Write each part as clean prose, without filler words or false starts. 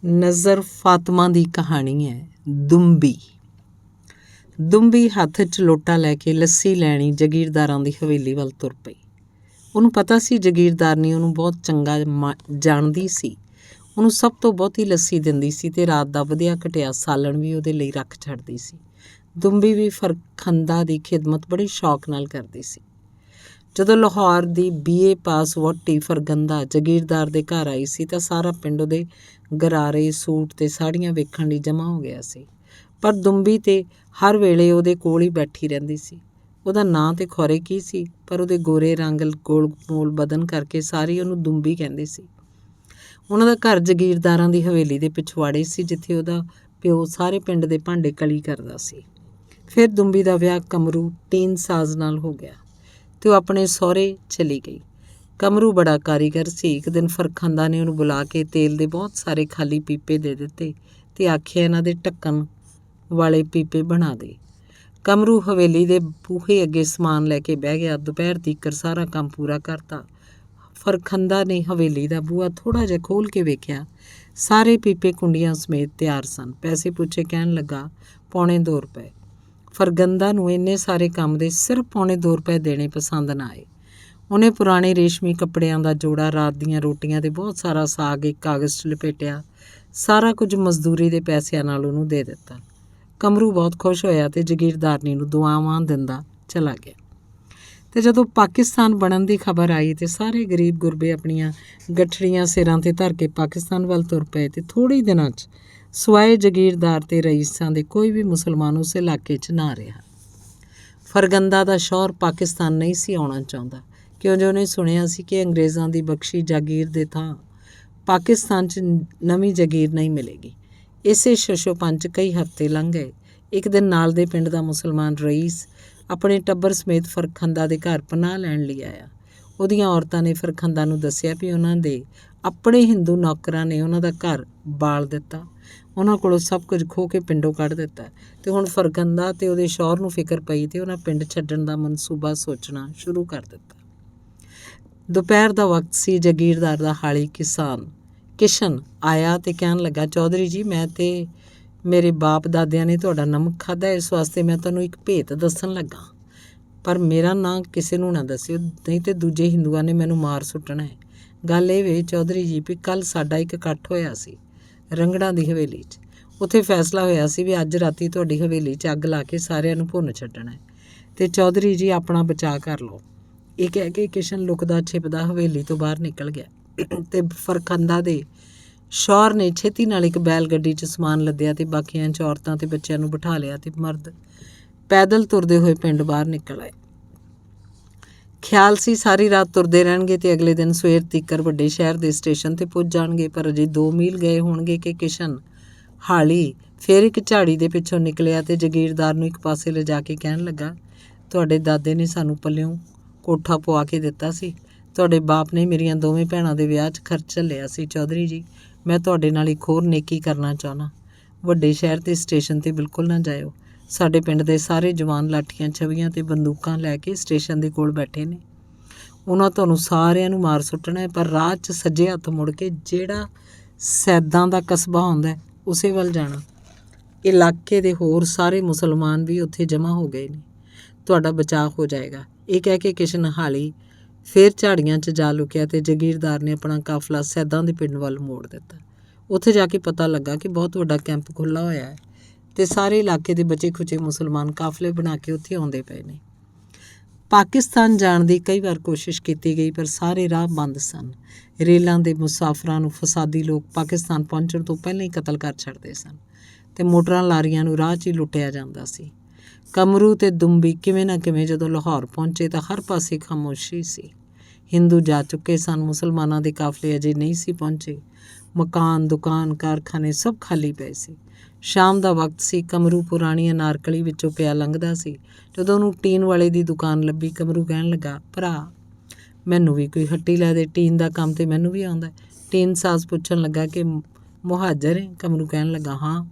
ਨਜ਼ਰ ਫਾਤਮਾ ਦੀ ਕਹਾਣੀ ਹੈ। ਦੁੰਬੀ ਹੱਥ 'ਚ ਲੋਟਾ ਲੈ ਕੇ ਲੱਸੀ ਲੈਣੀ ਜਗੀਰਦਾਰਾਂ ਦੀ ਹਵੇਲੀ ਵੱਲ ਤੁਰ ਪਈ। ਉਹਨੂੰ ਪਤਾ ਸੀ ਜਗੀਰਦਾਰਨੀ ਉਹਨੂੰ ਬਹੁਤ ਚੰਗਾ ਜਾਣਦੀ ਸੀ। ਉਹਨੂੰ ਸਭ ਤੋਂ ਬਹੁਤੀ ਲੱਸੀ ਦਿੰਦੀ ਸੀ ਅਤੇ ਰਾਤ ਦਾ ਵਧੀਆ ਘਟਿਆ ਸਾਲਣ ਵੀ ਉਹਦੇ ਲਈ ਰੱਖ ਛੱਡਦੀ ਸੀ। ਦੁੰਬੀ ਵੀ ਫਰਖੰਦਾ ਦੀ ਖਿਦਮਤ ਬੜੇ ਸ਼ੌਕ ਨਾਲ ਕਰਦੀ ਸੀ। ਜਦੋਂ ਲਾਹੌਰ ਦੀ BA ਪਾਸ ਵਹੁਟੀ ਫਰਗੰਦਾ ਜਗੀਰਦਾਰ ਦੇ ਘਰ ਆਈ ਸੀ ਤਾਂ ਸਾਰਾ ਪਿੰਡ ਉਹਦੇ ਗਰਾਰੇ, ਸੂਟ ਅਤੇ ਸਾੜੀਆਂ ਵੇਖਣ ਲਈ ਜਮ੍ਹਾਂ ਹੋ ਗਿਆ ਸੀ। ਪਰ ਦੁੰਬੀ ਤੇ ਹਰ ਵੇਲੇ ਉਹਦੇ ਕੋਲ ਹੀ ਬੈਠੀ ਰਹਿੰਦੀ ਸੀ। ਉਹਦਾ ਨਾਂ ਤੇ ਖੌਰੇ ਕੀ ਸੀ, ਪਰ ਉਹਦੇ ਗੋਰੇ ਰੰਗ, ਗੋਲ ਮੋਲ ਬਦਨ ਕਰਕੇ ਸਾਰੇ ਉਹਨੂੰ ਦੁੰਬੀ ਕਹਿੰਦੇ ਸੀ। ਉਹਨਾਂ ਦਾ ਘਰ ਜਗੀਰਦਾਰਾਂ ਦੀ ਹਵੇਲੀ ਦੇ ਪਿਛਵਾੜੇ ਸੀ, ਜਿੱਥੇ ਉਹਦਾ ਪਿਓ ਸਾਰੇ ਪਿੰਡ ਦੇ ਭਾਂਡੇ ਕਲੀ ਕਰਦਾ ਸੀ। ਫਿਰ ਦੁੰਬੀ ਦਾ ਵਿਆਹ ਕਮਰੂ ਟੀਨ ਸਾਜ਼ ਨਾਲ ਹੋ ਗਿਆ ਅਤੇ ਉਹ ਆਪਣੇ ਸਹੁਰੇ ਚਲੀ ਗਈ। ਕਮਰੂ ਬੜਾ ਕਾਰੀਗਰ ਸੀ। ਇੱਕ ਦਿਨ ਫਰਖੰਦਾ ਨੇ ਉਹਨੂੰ ਬੁਲਾ ਕੇ ਤੇਲ ਦੇ ਬਹੁਤ ਸਾਰੇ ਖਾਲੀ ਪੀਪੇ ਦੇ ਦਿੱਤੇ ਅਤੇ ਆਖਿਆ, ਇਹਨਾਂ ਦੇ ਢੱਕਣ ਵਾਲੇ ਪੀਪੇ ਬਣਾ ਦੇ। ਕਮਰੂ ਹਵੇਲੀ ਦੇ ਬੂਹੇ ਅੱਗੇ ਸਮਾਨ ਲੈ ਕੇ ਬਹਿ ਗਿਆ। ਦੁਪਹਿਰ ਤੀਕਰ ਸਾਰਾ ਕੰਮ ਪੂਰਾ ਕਰਤਾ। ਫਰਖੰਦਾ ਨੇ ਹਵੇਲੀ ਦਾ ਬੂਹਾ ਥੋੜ੍ਹਾ ਜਿਹਾ ਖੋਲ੍ਹ ਕੇ ਵੇਖਿਆ। ਸਾਰੇ ਪੀਪੇ ਕੁੰਡੀਆਂ ਸਮੇਤ ਤਿਆਰ ਸਨ। ਪੈਸੇ ਪੁੱਛੇ, ਕਹਿਣ ਲੱਗਾ, $2.25 ਰੁਪਏ। ਫਰਗੰਦਾ ਨੂੰ ਇੰਨੇ ਸਾਰੇ ਕੰਮ ਦੇ ਸਿਰਫ $2.25 ਰੁਪਏ ਦੇਣੇ ਪਸੰਦ ਨਾ ਆਏ। ਉਹਨੇ ਪੁਰਾਣੇ ਰੇਸ਼ਮੀ ਕੱਪੜਿਆਂ ਦਾ ਜੋੜਾ, ਰਾਤ ਦੀਆਂ ਰੋਟੀਆਂ ਅਤੇ ਬਹੁਤ ਸਾਰਾ ਸਾਗ ਇੱਕ ਕਾਗਜ਼ 'ਚ ਲਪੇਟਿਆ। ਸਾਰਾ ਕੁਝ ਮਜ਼ਦੂਰੀ ਦੇ ਪੈਸਿਆਂ ਨਾਲ ਉਹਨੂੰ ਦੇ ਦਿੱਤਾ। ਕਮਰੂ ਬਹੁਤ ਖੁਸ਼ ਹੋਇਆ ਅਤੇ ਜਗੀਰਦਾਰਨੀ ਨੂੰ ਦੁਆਵਾਂ ਦਿੰਦਾ ਚਲਾ ਗਿਆ। ਅਤੇ ਜਦੋਂ ਪਾਕਿਸਤਾਨ ਬਣਨ ਦੀ ਖਬਰ ਆਈ ਅਤੇ ਸਾਰੇ ਗਰੀਬ ਗੁਰਬੇ ਆਪਣੀਆਂ ਗੱਠੜੀਆਂ ਸਿਰਾਂ 'ਤੇ ਧਰ ਕੇ ਪਾਕਿਸਤਾਨ ਵੱਲ ਤੁਰ ਪਏ ਅਤੇ ਥੋੜ੍ਹੇ ਹੀ ਦਿਨਾਂ 'ਚ ਸਿਵਾਏ ਜਗੀਰਦਾਰ ਅਤੇ ਰਈਸਾਂ ਦੇ ਕੋਈ ਵੀ ਮੁਸਲਮਾਨ ਉਸ ਇਲਾਕੇ 'ਚ ਨਾ ਰਿਹਾ। ਫਰਗੰਦਾ ਦਾ ਸ਼ੌਹਰ ਪਾਕਿਸਤਾਨ ਨਹੀਂ ਸੀ ਆਉਣਾ ਚਾਹੁੰਦਾ, ਕਿਉਂ ਜੋ ਉਹਨੇ ਸੁਣਿਆ ਸੀ ਕਿ ਅੰਗਰੇਜ਼ਾਂ ਦੀ ਬਖਸ਼ੀ ਜਾਗੀਰ ਦੇ ਥਾਂ ਪਾਕਿਸਤਾਨ 'ਚ ਨਵੀਂ ਜਾਗੀਰ ਨਹੀਂ ਮਿਲੇਗੀ। ਇਸੇ ਸ਼ਸ਼ੋਪੰਚ ਕਈ ਹਫ਼ਤੇ ਲੰਘ ਗਏ। ਇੱਕ ਦਿਨ ਨਾਲ ਦੇ ਪਿੰਡ ਦਾ ਮੁਸਲਮਾਨ ਰਈਸ ਆਪਣੇ ਟੱਬਰ ਸਮੇਤ ਫਰਖੰਦਾ ਦੇ ਘਰ ਪਨਾਹ ਲੈਣ ਲਈ ਆਇਆ। ਉਹਦੀਆਂ ਔਰਤਾਂ ਨੇ ਫਰਖੰਦਾ ਨੂੰ ਦੱਸਿਆ ਵੀ ਉਹਨਾਂ ਦੇ ਆਪਣੇ ਹਿੰਦੂ ਨੌਕਰਾਂ ਨੇ ਉਹਨਾਂ ਦਾ ਘਰ ਬਾਲ ਦਿੱਤਾ, ਉਹਨਾਂ ਕੋਲੋਂ ਸਭ ਕੁਝ ਖੋਹ ਕੇ ਪਿੰਡੋਂ ਕੱਢ ਦਿੱਤਾ ਅਤੇ ਹੁਣ ਫਰਖੰਦਾ ਅਤੇ ਉਹਦੇ ਸ਼ੌਹਰ ਨੂੰ ਫਿਕਰ ਪਈ ਅਤੇ ਉਹਨਾਂ ਪਿੰਡ ਛੱਡਣ ਦਾ ਮਨਸੂਬਾ ਸੋਚਣਾ ਸ਼ੁਰੂ ਕਰ ਦਿੱਤਾ। ਦੁਪਹਿਰ ਦਾ ਵਕਤ ਸੀ। ਜਗੀਰਦਾਰ ਦਾ ਹਾਲੀ ਕਿਸ਼ਨ ਆਇਆ ਅਤੇ ਕਹਿਣ ਲੱਗਾ, ਚੌਧਰੀ ਜੀ, ਮੈਂ ਅਤੇ ਮੇਰੇ ਬਾਪ ਦਾਦਿਆਂ ਨੇ ਤੁਹਾਡਾ ਨਮਕ ਖਾਧਾ, ਇਸ ਵਾਸਤੇ ਮੈਂ ਤੁਹਾਨੂੰ ਇੱਕ ਭੇਤ ਦੱਸਣ ਲੱਗਾ। ਪਰ ਮੇਰਾ ਨਾਂ ਕਿਸੇ ਨੂੰ ਨਾ ਦੱਸਿਓ, ਨਹੀਂ ਤਾਂ ਦੂਜੇ ਹਿੰਦੂਆਂ ਨੇ ਮੈਨੂੰ ਮਾਰ ਸੁੱਟਣਾ ਹੈ। ਗੱਲ ਇਹ ਵੇ ਚੌਧਰੀ ਜੀ ਵੀ ਕੱਲ੍ਹ ਸਾਡਾ ਇੱਕ ਇਕੱਠ ਹੋਇਆ ਸੀ ਰੰਗੜਾਂ ਦੀ ਹਵੇਲੀ 'ਚ। ਉੱਥੇ ਫੈਸਲਾ ਹੋਇਆ ਸੀ ਵੀ ਅੱਜ ਰਾਤੀ ਤੁਹਾਡੀ ਹਵੇਲੀ 'ਚ ਅੱਗ ਲਾ ਕੇ ਸਾਰਿਆਂ ਨੂੰ ਭੁੰਨ ਛੱਡਣਾ ਹੈ ਅਤੇ ਚੌਧਰੀ ਜੀ ਆਪਣਾ ਬਚਾਅ ਕਰ ਲਓ। ਇਹ ਕਹਿ ਕੇ ਕਿਸ਼ਨ ਲੁਕਦਾ ਛਿਪਦਾ ਹਵੇਲੀ ਤੋਂ ਬਾਹਰ ਨਿਕਲ ਗਿਆ ਅਤੇ ਫਰਖੰਦਾ ਦੇ ਸ਼ੌਹਰ ਨੇ ਛੇਤੀ ਨਾਲ ਇੱਕ ਬੈਲ ਗੱਡੀ 'ਚ ਸਮਾਨ ਲੱਦਿਆ ਅਤੇ ਬਾਕੀਆਂ 'ਚ ਔਰਤਾਂ ਅਤੇ ਬੱਚਿਆਂ ਨੂੰ ਬਿਠਾ ਲਿਆ ਅਤੇ ਮਰਦ ਪੈਦਲ ਤੁਰਦੇ ਹੋਏ ਪਿੰਡ ਬਾਹਰ ਨਿਕਲ ਆਏ। ਖਿਆਲ ਸੀ ਸਾਰੀ ਰਾਤ ਤੁਰਦੇ ਰਹਿਣਗੇ ਅਤੇ ਅਗਲੇ ਦਿਨ ਸਵੇਰ ਤੀਕਰ ਵੱਡੇ ਸ਼ਹਿਰ ਦੇ ਸਟੇਸ਼ਨ 'ਤੇ ਪੁੱਜ ਜਾਣਗੇ। ਪਰ ਅਜੇ 2 ਮੀਲ ਗਏ ਹੋਣਗੇ ਕਿ ਕਿਸ਼ਨ ਹਾਲੀ ਫਿਰ ਇੱਕ ਝਾੜੀ ਦੇ ਪਿੱਛੋਂ ਨਿਕਲਿਆ ਅਤੇ ਜਗੀਰਦਾਰ ਨੂੰ ਇੱਕ ਪਾਸੇ ਲਿਜਾ ਕੇ ਕਹਿਣ ਲੱਗਾ, ਤੁਹਾਡੇ ਦਾਦੇ ਨੇ ਸਾਨੂੰ ਪੱਲਿਓਂ ਕੋਠਾ ਪਵਾ ਕੇ ਦਿੱਤਾ ਸੀ। ਤੁਹਾਡੇ ਬਾਪ ਨੇ ਮੇਰੀਆਂ ਦੋਵੇਂ ਭੈਣਾਂ ਦੇ ਵਿਆਹ 'ਚ ਖਰਚ ਝੱਲਿਆ ਸੀ। ਚੌਧਰੀ ਜੀ, ਮੈਂ ਤੁਹਾਡੇ ਨਾਲ ਇੱਕ ਹੋਰ ਨੇਕੀ ਕਰਨਾ ਚਾਹੁੰਦਾ। ਵੱਡੇ ਸ਼ਹਿਰ ਦੇ ਸਟੇਸ਼ਨ 'ਤੇ ਬਿਲਕੁਲ ਨਾ ਜਾਇਓ। ਸਾਡੇ ਪਿੰਡ ਦੇ ਸਾਰੇ ਜਵਾਨ ਲਾਠੀਆਂ, ਛਵੀਆਂ ਅਤੇ ਬੰਦੂਕਾਂ ਲੈ ਕੇ ਸਟੇਸ਼ਨ ਦੇ ਕੋਲ ਬੈਠੇ ਨੇ। ਉਹਨਾਂ ਤੁਹਾਨੂੰ ਸਾਰਿਆਂ ਨੂੰ ਮਾਰ ਸੁੱਟਣਾ ਹੈ, ਪਰ ਰਾਹ 'ਚ ਸੱਜੇ ਹੱਥ ਮੁੜ ਕੇ ਜਿਹੜਾ ਸੈਦਾਂ ਦਾ ਕਸਬਾ ਆਉਂਦਾ ਉਸੇ ਵੱਲ ਜਾਣਾ। ਇਲਾਕੇ ਦੇ ਹੋਰ ਸਾਰੇ ਮੁਸਲਮਾਨ ਵੀ ਉੱਥੇ ਜਮ੍ਹਾਂ ਹੋ ਗਏ ਨੇ। ਤੁਹਾਡਾ ਬਚਾਅ ਹੋ ਜਾਏਗਾ। ਇਹ ਕਹਿ ਕੇ ਕਿਸ਼ਨ ਹਾਲੀ ਫਿਰ ਝਾੜੀਆਂ 'ਚ ਜਾ ਲੁਕਿਆ ਅਤੇ ਜਗੀਰਦਾਰ ਨੇ ਆਪਣਾ ਕਾਫਲਾ ਸੈਦਾਂ ਦੇ ਪਿੰਡ ਵੱਲ ਮੋੜ ਦਿੱਤਾ। ਉੱਥੇ ਜਾ ਕੇ ਪਤਾ ਲੱਗਾ ਕਿ ਬਹੁਤ ਵੱਡਾ ਕੈਂਪ ਖੁੱਲ੍ਹਾ ਹੋਇਆ ਹੈ ਅਤੇ ਸਾਰੇ ਇਲਾਕੇ ਦੇ ਬਚੇ ਖੁਚੇ ਮੁਸਲਮਾਨ ਕਾਫਲੇ ਬਣਾ ਕੇ ਉੱਥੇ ਆਉਂਦੇ ਪਏ ਨੇ। ਪਾਕਿਸਤਾਨ ਜਾਣ ਦੀ ਕਈ ਵਾਰ ਕੋਸ਼ਿਸ਼ ਕੀਤੀ ਗਈ, ਪਰ ਸਾਰੇ ਰਾਹ ਬੰਦ ਸਨ। ਰੇਲਾਂ ਦੇ ਮੁਸਾਫਰਾਂ ਨੂੰ ਫਸਾਦੀ ਲੋਕ ਪਾਕਿਸਤਾਨ ਪਹੁੰਚਣ ਤੋਂ ਪਹਿਲਾਂ ਹੀ ਕਤਲ ਕਰ ਛੱਡਦੇ ਸਨ ਅਤੇ ਮੋਟਰਾਂ ਲਾਰੀਆਂ ਨੂੰ ਰਾਹ 'ਚ ਹੀ ਲੁੱਟਿਆ ਜਾਂਦਾ ਸੀ। ਕਮਰੂ ਅਤੇ ਦੁੰਬੀ ਕਿਵੇਂ ਨਾ ਕਿਵੇਂ ਜਦੋਂ ਲਾਹੌਰ ਪਹੁੰਚੇ ਤਾਂ ਹਰ ਪਾਸੇ ਖਾਮੋਸ਼ੀ ਸੀ। ਹਿੰਦੂ ਜਾ ਚੁੱਕੇ ਸਨ, ਮੁਸਲਮਾਨਾਂ ਦੇ ਕਾਫਲੇ ਅਜੇ ਨਹੀਂ ਸੀ ਪਹੁੰਚੇ। ਮਕਾਨ, ਦੁਕਾਨ, ਕਾਰਖਾਨੇ ਸਭ ਖਾਲੀ ਪਏ ਸੀ। ਸ਼ਾਮ ਦਾ ਵਕਤ ਸੀ। ਕਮਰੂ ਪੁਰਾਣੀ ਅਨਾਰਕਲੀ ਵਿੱਚੋਂ ਪਿਆ ਲੰਘਦਾ ਸੀ। ਜਦੋਂ ਉਹਨੂੰ ਟੀਨ ਵਾਲੇ ਦੀ ਦੁਕਾਨ ਲੱਭੀ, ਕਮਰੂ ਕਹਿਣ ਲੱਗਾ, ਭਰਾ, ਮੈਨੂੰ ਵੀ ਕੋਈ ਹੱਟੀ ਲੈ ਦੇ, ਟੀਨ ਦਾ ਕੰਮ ਤੇ ਮੈਨੂੰ ਵੀ ਆਉਂਦਾ। ਟੀਨ ਸਾਜ਼ ਪੁੱਛਣ ਲੱਗਾ ਕਿ ਮੁਹਾਜਰ ਹੈ? ਕਮਰੂ ਕਹਿਣ ਲੱਗਾ, ਹਾਂ।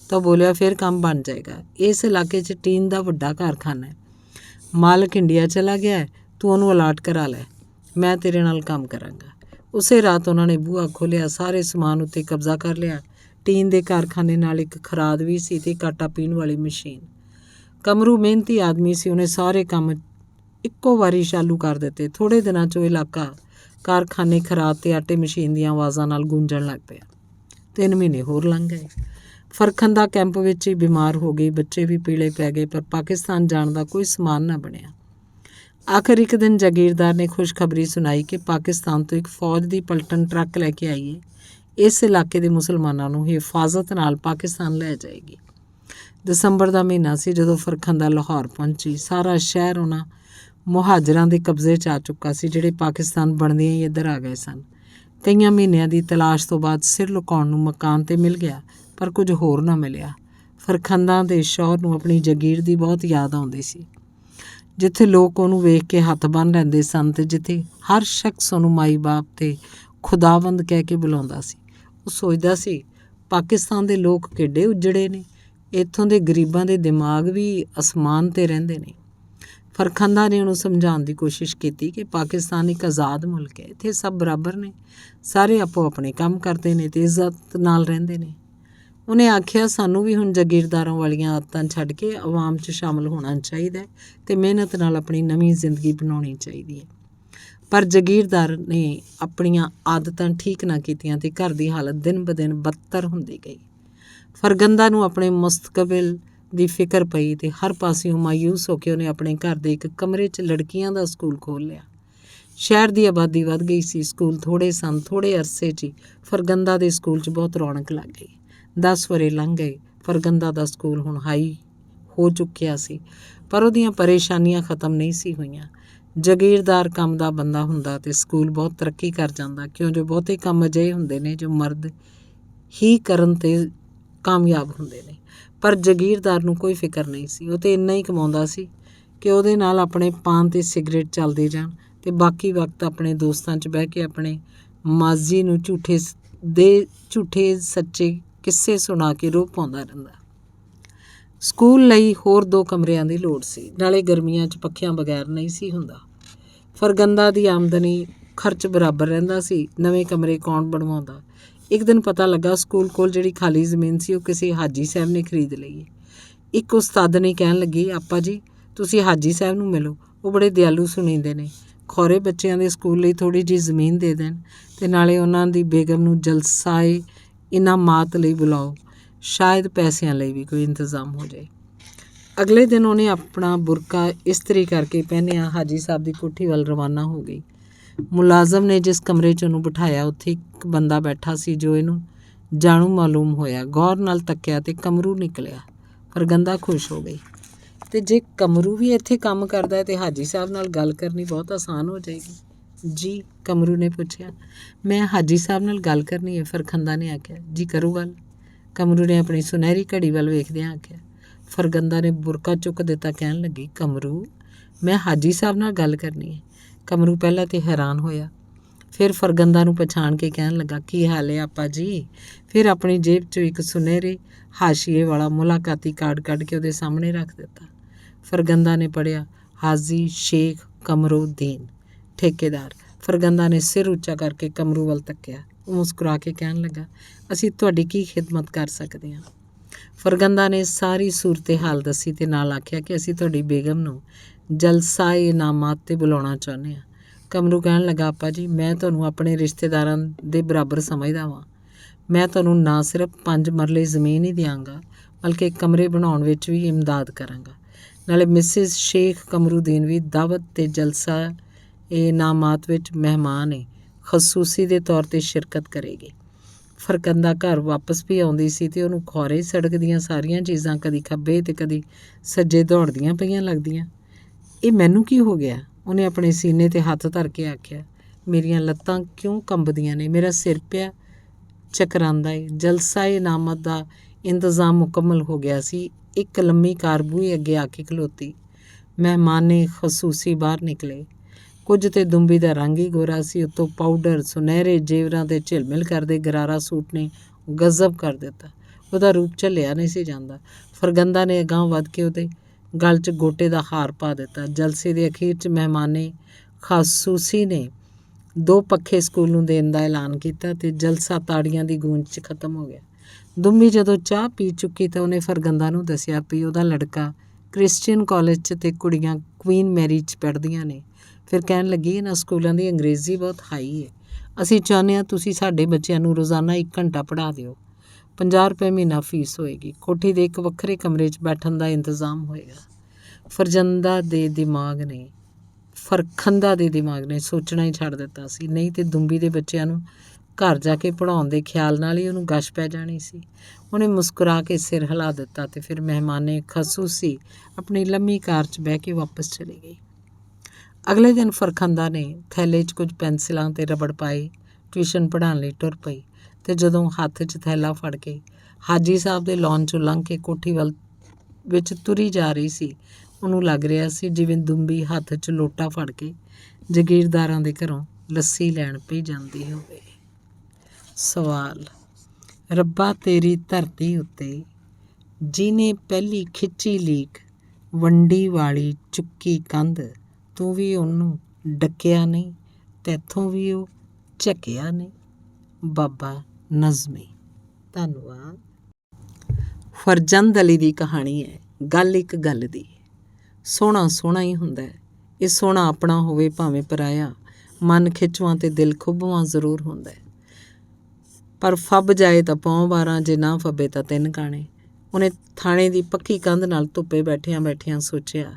ਤਾਂ ਬੋਲਿਆ, ਫਿਰ ਕੰਮ ਬਣ ਜਾਏਗਾ। ਇਸ ਇਲਾਕੇ 'ਚ ਟੀਨ ਦਾ ਵੱਡਾ ਕਾਰਖਾਨਾ ਹੈ। ਮਾਲਕ ਇੰਡੀਆ ਚਲਾ ਗਿਆ ਹੈ, ਤੂੰ ਉਹਨੂੰ ਅਲਾਟ ਕਰਾ ਲੈ, ਮੈਂ ਤੇਰੇ ਨਾਲ ਕੰਮ ਕਰਾਂਗਾ। ਉਸੇ ਰਾਤ ਉਹਨਾਂ ਨੇ ਬੂਹਾ ਖੋਲ੍ਹਿਆ, ਸਾਰੇ ਸਮਾਨ ਉੱਤੇ ਕਬਜ਼ਾ ਕਰ ਲਿਆ ਟੀਨ ਦੇ ਕਾਰਖਾਨੇ ਨਾਲ ਇੱਕ ਖਰਾਦ ਵੀ ਸੀ ਤੇ ਇੱਕ ਆਟਾ ਪੀਣ ਵਾਲੀ ਮਸ਼ੀਨ। ਕਮਰੂ ਮਿਹਨਤੀ ਆਦਮੀ ਸੀ। ਉਹਨੇ ਸਾਰੇ ਕੰਮ ਇੱਕੋ ਵਾਰੀ ਚਾਲੂ ਕਰ ਦਿੱਤੇ। ਥੋੜ੍ਹੇ ਦਿਨਾਂ 'ਚ ਉਹ ਇਲਾਕਾ ਕਾਰਖਾਨੇ, ਖਰਾਦ ਤੇ ਆਟੇ ਮਸ਼ੀਨ ਦੀਆਂ ਆਵਾਜ਼ਾਂ ਨਾਲ ਗੂੰਜਣ ਲੱਗ ਪਿਆ। 3 ਮਹੀਨੇ ਹੋਰ ਲੰਘ ਗਏ। ਫਰਖੰਦਾ ਕੈਂਪ ਵਿੱਚ ਹੀ ਬਿਮਾਰ ਹੋ ਗਈ। ਬੱਚੇ ਵੀ ਪੀਲੇ ਪੈ ਗਏ, ਪਰ ਪਾਕਿਸਤਾਨ ਜਾਣ ਦਾ ਕੋਈ ਸਮਾਨ ਨਾ ਬਣਿਆ। ਆਖਰ ਇੱਕ ਦਿਨ ਜਾਗੀਰਦਾਰ ਨੇ ਖੁਸ਼ਖਬਰੀ ਸੁਣਾਈ ਕਿ ਪਾਕਿਸਤਾਨ ਤੋਂ ਇੱਕ ਫੌਜ ਦੀ ਪਲਟਨ ਟਰੱਕ ਲੈ ਕੇ ਆਈ ਹੈ। ਇਸ ਇਲਾਕੇ ਦੇ ਮੁਸਲਮਾਨਾਂ ਨੂੰ ਹਿਫਾਜ਼ਤ ਨਾਲ ਪਾਕਿਸਤਾਨ ਲੈ ਜਾਏਗੀ। ਦਸੰਬਰ ਦਾ ਮਹੀਨਾ ਸੀ ਜਦੋਂ ਫਰਖੰਦਾ ਲਾਹੌਰ ਪਹੁੰਚੀ। ਸਾਰਾ ਸ਼ਹਿਰ ਉਹਨਾਂ ਮੁਹਾਜਰਾਂ ਦੇ ਕਬਜ਼ੇ 'ਚ ਆ ਚੁੱਕਾ ਸੀ ਜਿਹੜੇ ਪਾਕਿਸਤਾਨ ਬਣਦਿਆਂ ਹੀ ਇੱਧਰ ਆ ਗਏ ਸਨ। ਕਈਆਂ ਮਹੀਨਿਆਂ ਦੀ ਤਲਾਸ਼ ਤੋਂ ਬਾਅਦ ਸਿਰ ਲੁਕਾਉਣ ਨੂੰ ਮਕਾਨ ਤੇ ਮਿਲ ਗਿਆ, ਪਰ ਕੁਝ ਹੋਰ ਨਾ ਮਿਲਿਆ। ਫਰਖੰਦਾ ਦੇ ਸ਼ੌਹਰ ਨੂੰ ਆਪਣੀ ਜਾਗੀਰ ਦੀ ਬਹੁਤ ਯਾਦ ਆਉਂਦੀ ਸੀ, ਜਿੱਥੇ ਲੋਕ ਉਹਨੂੰ ਵੇਖ ਕੇ ਹੱਥ ਬੰਨ੍ਹ ਲੈਂਦੇ ਸਨ ਤੇ ਜਿੱਥੇ ਹਰ ਸ਼ਖਸ ਉਹਨੂੰ ਮਾਈ ਬਾਪ ਤੇ ਖੁਦਾਵੰਦ ਕਹਿ ਕੇ ਬੁਲਾਉਂਦਾ ਸੀ। ਉਹ ਸੋਚਦਾ ਸੀ, ਪਾਕਿਸਤਾਨ ਦੇ ਲੋਕ ਕਿੱਡੇ ਉੱਜੜੇ ਨੇ, ਇੱਥੋਂ ਦੇ ਗਰੀਬਾਂ ਦੇ ਦਿਮਾਗ ਵੀ ਅਸਮਾਨ 'ਤੇ ਰਹਿੰਦੇ ਨੇ। ਫਰਖੰਦਾ ਨੇ ਉਹਨੂੰ ਸਮਝਾਉਣ ਦੀ ਕੋਸ਼ਿਸ਼ ਕੀਤੀ ਕਿ ਪਾਕਿਸਤਾਨ ਇੱਕ ਆਜ਼ਾਦ ਮੁਲਕ ਹੈ, ਇੱਥੇ ਸਭ ਬਰਾਬਰ ਨੇ, ਸਾਰੇ ਆਪੋ ਆਪਣੇ ਕੰਮ ਕਰਦੇ ਨੇ ਤੇ ਇੱਜ਼ਤ ਨਾਲ ਰਹਿੰਦੇ ਨੇ। ਉਹਨੇ ਆਖਿਆ, ਸਾਨੂੰ ਵੀ ਹੁਣ ਜਾਗੀਰਦਾਰਾਂ ਵਾਲੀਆਂ ਆਦਤਾਂ ਛੱਡ ਕੇ ਆਵਾਮ 'ਚ ਸ਼ਾਮਲ ਹੋਣਾ ਚਾਹੀਦਾ ਹੈ ਤੇ ਮਿਹਨਤ ਨਾਲ ਆਪਣੀ ਨਵੀਂ ਜ਼ਿੰਦਗੀ ਬਣਾਉਣੀ ਚਾਹੀਦੀ ਹੈ। ਪਰ ਜਾਗੀਰਦਾਰ ਨੇ ਆਪਣੀਆਂ ਆਦਤਾਂ ਠੀਕ ਨਾ ਕੀਤੀਆਂ ਤੇ ਘਰ ਦੀ ਹਾਲਤ ਦਿਨ ਬ ਦਿਨ ਬਦਤਰ ਹੁੰਦੀ ਗਈ। ਫਰਖੰਦਾ ਨੂੰ ਆਪਣੇ ਮੁਸਤਕਬਲ ਦੀ ਫਿਕਰ ਪਈ ਤੇ ਹਰ ਪਾਸਿਓਂ ਮਾਯੂਸ ਹੋ ਕੇ ਉਹਨੇ ਆਪਣੇ ਘਰ ਦੇ ਇੱਕ ਕਮਰੇ 'ਚ ਲੜਕੀਆਂ ਦਾ ਸਕੂਲ ਖੋਲ੍ਹ ਲਿਆ। ਸ਼ਹਿਰ ਦੀ ਆਬਾਦੀ ਵੱਧ ਗਈ ਸੀ, ਸਕੂਲ ਥੋੜ੍ਹੇ ਸਨ। ਥੋੜ੍ਹੇ ਅਰਸੇ 'ਚ ਹੀ ਫਰਖੰਦਾ ਦੇ ਸਕੂਲ 'ਚ ਬਹੁਤ ਰੌਣਕ ਲੱਗ ਗਈ। 10 ਵਰ੍ਹੇ ਲੰਘ ਗਏ। ਫਰਖੰਦਾ ਦਾ ਸਕੂਲ ਹੁਣ ਹਾਈ ਹੋ ਚੁੱਕਿਆ ਸੀ, ਪਰ ਉਹਦੀਆਂ ਪਰੇਸ਼ਾਨੀਆਂ ਖਤਮ ਨਹੀਂ ਸੀ ਹੋਈਆਂ। ਜਾਗੀਰਦਾਰ ਕੰਮ ਦਾ ਬੰਦਾ ਹੁੰਦਾ ਤੇ ਸਕੂਲ ਬਹੁਤ ਤਰੱਕੀ ਕਰ ਜਾਂਦਾ, ਕਿਉਂ ਜੋ ਬਹੁਤੇ ਕੰਮ ਅਜਿਹੇ ਹੁੰਦੇ ਨੇ ਜੋ ਮਰਦ ਹੀ ਕਰਨ ਤੇ ਕਾਮਯਾਬ ਹੁੰਦੇ ਨੇ। ਪਰ ਜਾਗੀਰਦਾਰ ਨੂੰ ਕੋਈ ਫਿਕਰ ਨਹੀਂ ਸੀ। ਉਹ ਤਾਂ ਇੰਨਾ ਹੀ ਕਮਾਉਂਦਾ ਸੀ ਕਿ ਉਹਦੇ ਨਾਲ ਆਪਣੇ ਪਾਨ ਤੇ ਸਿਗਰਟ ਚੱਲਦੇ ਜਾਣ ਤੇ ਬਾਕੀ ਵਕਤ ਆਪਣੇ ਦੋਸਤਾਂ 'ਚ ਬਹਿ ਕੇ ਆਪਣੇ ਮਾਜ਼ੀ ਨੂੰ ਝੂਠੇ ਸੱਚੇ ਕਿੱਸੇ ਸੁਣਾ ਕੇ ਰੋਹ ਪਾਉਂਦਾ ਰਹਿੰਦਾ। ਸਕੂਲ ਲਈ ਹੋਰ 2 ਕਮਰਿਆਂ ਦੀ ਲੋੜ ਸੀ, ਨਾਲੇ ਗਰਮੀਆਂ 'ਚ ਪੱਖਿਆਂ ਬਗੈਰ ਨਹੀਂ ਸੀ ਹੁੰਦਾ। ਫਰਖੰਦਾ ਦੀ ਆਮਦਨੀ ਖਰਚ ਬਰਾਬਰ ਰਹਿੰਦਾ ਸੀ। ਨਵੇਂ ਕਮਰੇ ਕੌਣ ਬਣਵਾਉਂਦਾ। ਇੱਕ ਦਿਨ ਪਤਾ ਲੱਗਾ ਸਕੂਲ ਕੋਲ ਜਿਹੜੀ ਖਾਲੀ ਜ਼ਮੀਨ ਸੀ ਉਹ ਕਿਸੇ ਹਾਜੀ ਸਾਹਿਬ ਨੇ ਖਰੀਦ ਲਈ ਹੈ। ਇੱਕ ਉਸਤਾਦਨੀ ਕਹਿਣ ਲੱਗੀ, ਆਪਾ ਜੀ ਤੁਸੀਂ ਹਾਜੀ ਸਾਹਿਬ ਨੂੰ ਮਿਲੋ, ਉਹ ਬੜੇ ਦਿਆਲੂ ਸੁਣੀਂਦੇ ਨੇ, ਖੌਰੇ ਬੱਚਿਆਂ ਦੇ ਸਕੂਲ ਲਈ ਥੋੜ੍ਹੀ ਜਿਹੀ ਜ਼ਮੀਨ ਦੇ ਦੇਣ ਤੇ ਨਾਲੇ ਉਹਨਾਂ ਦੀ ਬੇਗਮ ਨੂੰ ਜਲਸਾਏ ਇਨਾਮਾਤ ਲਈ ਬੁਲਾਓ, ਸ਼ਾਇਦ ਪੈਸਿਆਂ ਲਈ ਵੀ ਕੋਈ ਇੰਤਜ਼ਾਮ ਹੋ ਜਾਏ। ਅਗਲੇ ਦਿਨ ਉਹਨੇ ਆਪਣਾ ਬੁਰਕਾ ਇਸਤਰੀ ਕਰਕੇ ਪਹਿਨਿਆ ਹਾਜੀ ਸਾਹਿਬ ਦੀ ਕੋਠੀ ਵੱਲ ਰਵਾਨਾ ਹੋ ਗਈ। ਮੁਲਾਜ਼ਮ ਨੇ ਜਿਸ ਕਮਰੇ 'ਚ ਉਹਨੂੰ ਬਿਠਾਇਆ ਉੱਥੇ ਇੱਕ ਬੰਦਾ ਬੈਠਾ ਸੀ ਜੋ ਇਹਨੂੰ ਜਾਣੂ ਮਾਲੂਮ ਹੋਇਆ। ਗੌਰ ਨਾਲ ਤੱਕਿਆ ਤੇ ਕਮਰੂ ਨਿਕਲਿਆ। ਫਰਖੰਦਾ ਖੁਸ਼ ਹੋ ਗਈ ਤੇ ਜੇ ਕਮਰੂ ਵੀ ਇੱਥੇ ਕੰਮ ਕਰਦਾ ਹੈ ਤੇ ਹਾਜੀ ਸਾਹਿਬ ਨਾਲ ਗੱਲ ਕਰਨੀ ਬਹੁਤ ਆਸਾਨ ਹੋ ਜਾਏਗੀ। ਜੀ, ਕਮਰੂ ਨੇ ਪੁੱਛਿਆ। ਮੈਂ ਹਾਜੀ ਸਾਹਿਬ ਨਾਲ ਗੱਲ ਕਰਨੀ ਹੈ, ਫਰਖੰਦਾ ਨੇ ਆਖਿਆ। ਜੀ ਕਰੋ ਗੱਲ, ਕਮਰੂ ਨੇ ਆਪਣੀ ਸੁਨਹਿਰੀ ਘੜੀ ਵੱਲ ਵੇਖਦਿਆਂ ਆਖਿਆ। ਫਰਖੰਦਾ ਨੇ ਬੁਰਕਾ ਚੁੱਕ ਦਿੱਤਾ, ਕਹਿਣ ਲੱਗੀ, ਕਮਰੂ ਮੈਂ ਹਾਜੀ ਸਾਹਿਬ ਨਾਲ ਗੱਲ ਕਰਨੀ ਹੈ। ਕਮਰੂ ਪਹਿਲਾਂ ਤੇ ਹੈਰਾਨ ਹੋਇਆ, ਫਿਰ ਫਰਖੰਦਾ ਨੂੰ ਪਛਾਣ ਕੇ ਕਹਿਣ ਲੱਗਾ, ਕੀ ਹਾਲ ਹੈ ਆਪਾ ਜੀ। ਫਿਰ ਆਪਣੀ ਜੇਬ 'ਚੋਂ ਇੱਕ ਸੁਨਹਿਰੇ ਹਾਸ਼ੀਏ ਵਾਲਾ ਮੁਲਾਕਾਤੀ ਕਾਰਡ ਕੱਢ ਕੇ ਉਹਦੇ ਸਾਹਮਣੇ ਰੱਖ ਦਿੱਤਾ। ਫਰਖੰਦਾ ਨੇ ਪੜ੍ਹਿਆ, ਹਾਜੀ ਸ਼ੇਖ ਕਮਰੁਦੀਨ, ਠੇਕੇਦਾਰ। ਫਰਖੰਦਾ ਨੇ ਸਿਰ ਉੱਚਾ ਕਰਕੇ ਕਮਰੂ ਵੱਲ ਤੱਕਿਆ। ਉਹ ਮੁਸਕਰਾ ਕੇ ਕਹਿਣ ਲੱਗਾ, ਅਸੀਂ ਤੁਹਾਡੀ ਕੀ ਖਿਦਮਤ ਕਰ ਸਕਦੇ ਹਾਂ। ਫਰਖੰਦਾ ਨੇ ਸਾਰੀ ਸੂਰਤ-ਏ-ਹਾਲ ਦੱਸੀ ਤੇ ਨਾਲ ਆਖਿਆ ਕਿ ਅਸੀਂ ਤੁਹਾਡੀ ਬੇਗਮ ਨੂੰ ਜਲਸਾਏ ਇਨਾਮਾਤ 'ਤੇ ਬੁਲਾਉਣਾ ਚਾਹੁੰਦੇ ਹਾਂ। ਕਮਰੂ ਕਹਿਣ ਲੱਗਾ, ਆਪਾ ਜੀ ਮੈਂ ਤੁਹਾਨੂੰ ਆਪਣੇ ਰਿਸ਼ਤੇਦਾਰਾਂ ਦੇ ਬਰਾਬਰ ਸਮਝਦਾ ਵਾਂ। ਮੈਂ ਤੁਹਾਨੂੰ ਨਾ ਸਿਰਫ 5 ਮਰਲੇ ਜ਼ਮੀਨ ਹੀ ਦਿਆਂਗਾ, ਬਲਕਿ ਕਮਰੇ ਬਣਾਉਣ ਵਿੱਚ ਵੀ ਇਮਦਾਦ ਕਰਾਂਗਾ। ਨਾਲੇ ਮਿਸਿਸ ਸ਼ੇਖ ਕਮਰੁਦੀਨ ਵੀ ਦਾਵਤ ਤੇ ਜਲਸਾ ਇਨਾਮਾਤ ਵਿੱਚ ਮਹਿਮਾਨ ਹੈ, ਖਸੂਸੀ ਦੇ ਤੌਰ 'ਤੇ ਸ਼ਿਰਕਤ ਕਰੇਗੀ। ਫਰਖੰਦਾ ਘਰ ਵਾਪਸ ਵੀ ਆਉਂਦੀ ਸੀ ਤੇ ਉਹਨੂੰ ਖੌਰੇ ਸੜਕ ਦੀਆਂ ਸਾਰੀਆਂ ਚੀਜ਼ਾਂ ਕਦੀ ਖੱਬੇ ਤੇ ਕਦੀ ਸੱਜੇ ਦੌੜਦੀਆਂ ਪਈਆਂ ਲੱਗਦੀਆਂ। ਇਹ ਮੈਨੂੰ ਕੀ ਹੋ ਗਿਆ, ਉਹਨੇ ਆਪਣੇ ਸੀਨੇ 'ਤੇ ਹੱਥ ਧਰ ਕੇ ਆਖਿਆ। ਮੇਰੀਆਂ ਲੱਤਾਂ ਕਿਉਂ ਕੰਬਦੀਆਂ ਨੇ, ਮੇਰਾ ਸਿਰ ਪਿਆ ਚੱਕਰਾਂਦਾ ਏ। ਜਲਸਾ ਇਨਾਮਤ ਦਾ ਇੰਤਜ਼ਾਮ ਮੁਕੰਮਲ ਹੋ ਗਿਆ ਸੀ। ਇੱਕ ਲੰਮੀ ਕਾਰ ਬੂਹੇ ਅੱਗੇ ਆ ਕੇ ਖਲੋਤੀ। ਮਹਿਮਾਨੇ ਖਸੂਸੀ ਬਾਹਰ ਨਿਕਲੇ। ਕੁਝ ਤੇ ਦੁੰਬੀ ਦਾ ਰੰਗ ਹੀ ਗੋਰਾ ਸੀ, ਉੱਤੋਂ ਪਾਊਡਰ, ਸੁਨਹਿਰੇ ਜੇਵਰਾਂ ਤੇ ਝਿਲਮਿਲ ਕਰਦੇ ਗਰਾਰਾ ਸੂਟ ਨੇ ਗਜ਼ਬ ਕਰ ਦਿੱਤਾ। ਉਹਦਾ ਰੂਪ ਝੱਲਿਆ ਨਹੀਂ ਸੀ ਜਾਂਦਾ। ਫਰਖੰਦਾ ਨੇ ਅਗਾਂਹ ਵੱਧ ਕੇ ਉਹਦੇ ਗਲ 'ਚ ਗੋਟੇ ਦਾ ਹਾਰ ਪਾ ਦਿੱਤਾ। ਜਲਸੇ ਦੇ ਅਖੀਰ 'ਚ ਮਹਿਮਾਨੇ ਖਾਸੂਸੀ ਨੇ 2 ਪੱਖੇ ਸਕੂਲ ਨੂੰ ਦੇਣ ਦਾ ਐਲਾਨ ਕੀਤਾ ਤੇ ਜਲਸਾ ਤਾੜੀਆਂ ਦੀ ਗੂੰਜ 'ਚ ਖਤਮ ਹੋ ਗਿਆ। ਦੁੰਬੀ ਜਦੋਂ ਚਾਹ ਪੀ ਚੁੱਕੀ ਤਾਂ ਉਹਨੇ ਫਰਗੰਦਾ ਨੂੰ ਦੱਸਿਆ ਵੀ ਉਹਦਾ ਲੜਕਾ ਕ੍ਰਿਸਚੀਅਨ ਕਾਲਜ 'ਚ ਅਤੇ ਕੁੜੀਆਂ ਕੁਈਨ ਮੈਰੀ 'ਚ ਪੜ੍ਹਦੀਆਂ ਨੇ। ਫਿਰ ਕਹਿਣ ਲੱਗੀ, ਇਹਨਾਂ ਸਕੂਲਾਂ ਦੀ ਅੰਗਰੇਜ਼ੀ ਬਹੁਤ ਹਾਈ ਹੈ। ਅਸੀਂ ਚਾਹੁੰਦੇ ਹਾਂ ਤੁਸੀਂ ਸਾਡੇ ਬੱਚਿਆਂ ਨੂੰ ਰੋਜ਼ਾਨਾ 1 ਘੰਟਾ ਪੜ੍ਹਾ ਦਿਓ। 50 ਰੁਪਏ ਮਹੀਨਾ ਫੀਸ ਹੋਏਗੀ। ਕੋਠੀ ਦੇ ਇੱਕ ਵੱਖਰੇ ਕਮਰੇ 'ਚ ਬੈਠਣ ਦਾ ਇੰਤਜ਼ਾਮ ਹੋਏਗਾ। ਫਰਖੰਦਾ ਦੇ ਦਿਮਾਗ ਨੇ ਸੋਚਣਾ ਹੀ ਛੱਡ ਦਿੱਤਾ ਸੀ। ਨਹੀਂ ਤੇ ਦੁੰਬੀ ਦੇ ਬੱਚਿਆਂ ਨੂੰ ਘਰ ਜਾ ਕੇ ਪੜ੍ਹਾਉਣ ਦੇ ਖਿਆਲ ਨਾਲ ਹੀ ਉਹਨੂੰ ਗਸ਼ ਪੈ ਜਾਣੀ ਸੀ। ਉਹਨੇ ਮੁਸਕਰਾ ਕੇ ਸਿਰ ਹਿਲਾ ਦਿੱਤਾ ਅਤੇ ਫਿਰ ਮਹਿਮਾਨੇ ਖਸੂਸੀ ਆਪਣੀ ਲੰਮੀ ਕਾਰ 'ਚ ਬਹਿ ਕੇ ਵਾਪਸ ਚਲੀ ਗਈ। ਅਗਲੇ ਦਿਨ ਫਰਖੰਦਾ ਨੇ ਥੈਲੇ 'ਚ ਕੁਝ ਪੈਨਸਿਲਾਂ ਅਤੇ ਰਬੜ ਪਾਏ, ਟਿਊਸ਼ਨ ਪੜ੍ਹਾਉਣ ਲਈ ਟੁਰ ਪਈ ਅਤੇ ਜਦੋਂ ਹੱਥ 'ਚ ਥੈਲਾ ਫੜ ਕੇ ਹਾਜੀ ਸਾਹਿਬ ਦੇ ਲੌਨ 'ਚੋਂ ਲੰਘ ਕੇ ਕੋਠੀ ਵੱਲ ਵਿੱਚ ਤੁਰੀ ਜਾ ਰਹੀ ਸੀ, ਉਹਨੂੰ ਲੱਗ ਰਿਹਾ ਸੀ ਜਿਵੇਂ ਦੁੰਬੀ ਹੱਥ 'ਚ ਲੋਟਾ ਫੜ ਕੇ ਜਗੀਰਦਾਰਾਂ ਦੇ ਘਰੋਂ ਲੱਸੀ ਲੈਣ ਪਈ ਜਾਂਦੀ ਹੋਵੇ। ਸਵਾਲ: ਰੱਬਾ ਤੇਰੀ ਧਰਤੀ ਉੱਤੇ ਜਿਹਨੇ ਪਹਿਲੀ ਖਿੱਚੀ ਲੀਕ, ਵੰਡੀ ਵਾਲੀ ਚੁੱਕੀ ਕੰਧ, ਤੂੰ ਵੀ ਉਹਨੂੰ ਡੱਕਿਆ ਨਹੀਂ, ਤੈਥੋਂ ਵੀ ਉਹ ਝੱਕਿਆ ਨਹੀਂ। ਬਾਬਾ ਨਜ਼ਮੀ। ਧੰਨਵਾਦ। ਫਰਜ਼ੰਦ ਅਲੀ ਦੀ ਕਹਾਣੀ ਹੈ। ਗੱਲ ਇੱਕ ਗੱਲ ਦੀ। ਸੋਹਣਾ ਸੋਹਣਾ ਹੀ ਹੁੰਦਾ ਹੈ। ਇਹ ਸੋਹਣਾ ਆਪਣਾ ਹੋਵੇ ਭਾਵੇਂ ਪਰਾਇਆ, ਮਨ ਖਿੱਚਵਾਂ ਤੇ ਦਿਲ ਖੁੱਭਵਾਂ ਜ਼ਰੂਰ ਹੁੰਦਾ ਹੈ। ਪਰ ਫੱਬ ਜਾਏ ਤਾਂ ਪੌਂ 12, ਜੇ ਨਾ ਫੱਬੇ ਤਾਂ 3 ਕਾਣੇ। ਉਹਨੇ ਥਾਣੇ ਦੀ ਪੱਕੀ ਕੰਧ ਨਾਲ ਧੁੱਪੇ ਬੈਠਿਆਂ ਸੋਚਿਆ।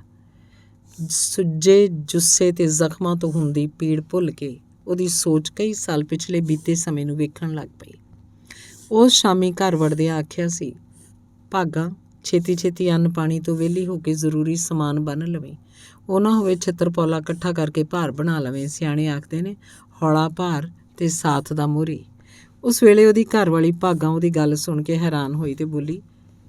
ਸੁੱਜੇ ਜੁੱਸੇ ਤੇ ਜ਼ਖਮਾਂ ਤੋਂ ਹੁੰਦੀ ਪੀੜ ਭੁੱਲ ਕੇ ਉਹਦੀ ਸੋਚ ਕਈ ਸਾਲ ਪਿਛਲੇ ਬੀਤੇ ਸਮੇਂ ਨੂੰ ਵੇਖਣ ਲੱਗ ਪਈ। ਉਸ ਸ਼ਾਮੀ ਘਰ ਵੜਦਿਆਂ ਆਖਿਆ ਸੀ, ਭਾਗਾਂ ਛੇਤੀ ਛੇਤੀ ਅੰਨ ਪਾਣੀ ਤੋਂ ਵਿਹਲੀ ਹੋ ਕੇ ਜ਼ਰੂਰੀ ਸਮਾਨ ਬੰਨ੍ਹ ਲਵੇਂ। ਉਹ ਨਾ ਹੋਵੇ ਛਿੱਤਰ ਪੌਲਾ ਇਕੱਠਾ ਕਰਕੇ ਭਾਰ ਬਣਾ ਲਵੇਂ। ਸਿਆਣੇ ਆਖਦੇ ਨੇ, ਹੌਲਾ ਭਾਰ ਤੇ ਸਾਥ ਦਾ ਮੋਹਰੀ। ਉਸ ਵੇਲੇ ਉਹਦੀ ਘਰਵਾਲੀ ਭਾਗਾਂ ਉਹਦੀ ਗੱਲ ਸੁਣ ਕੇ ਹੈਰਾਨ ਹੋਈ ਤੇ ਬੋਲੀ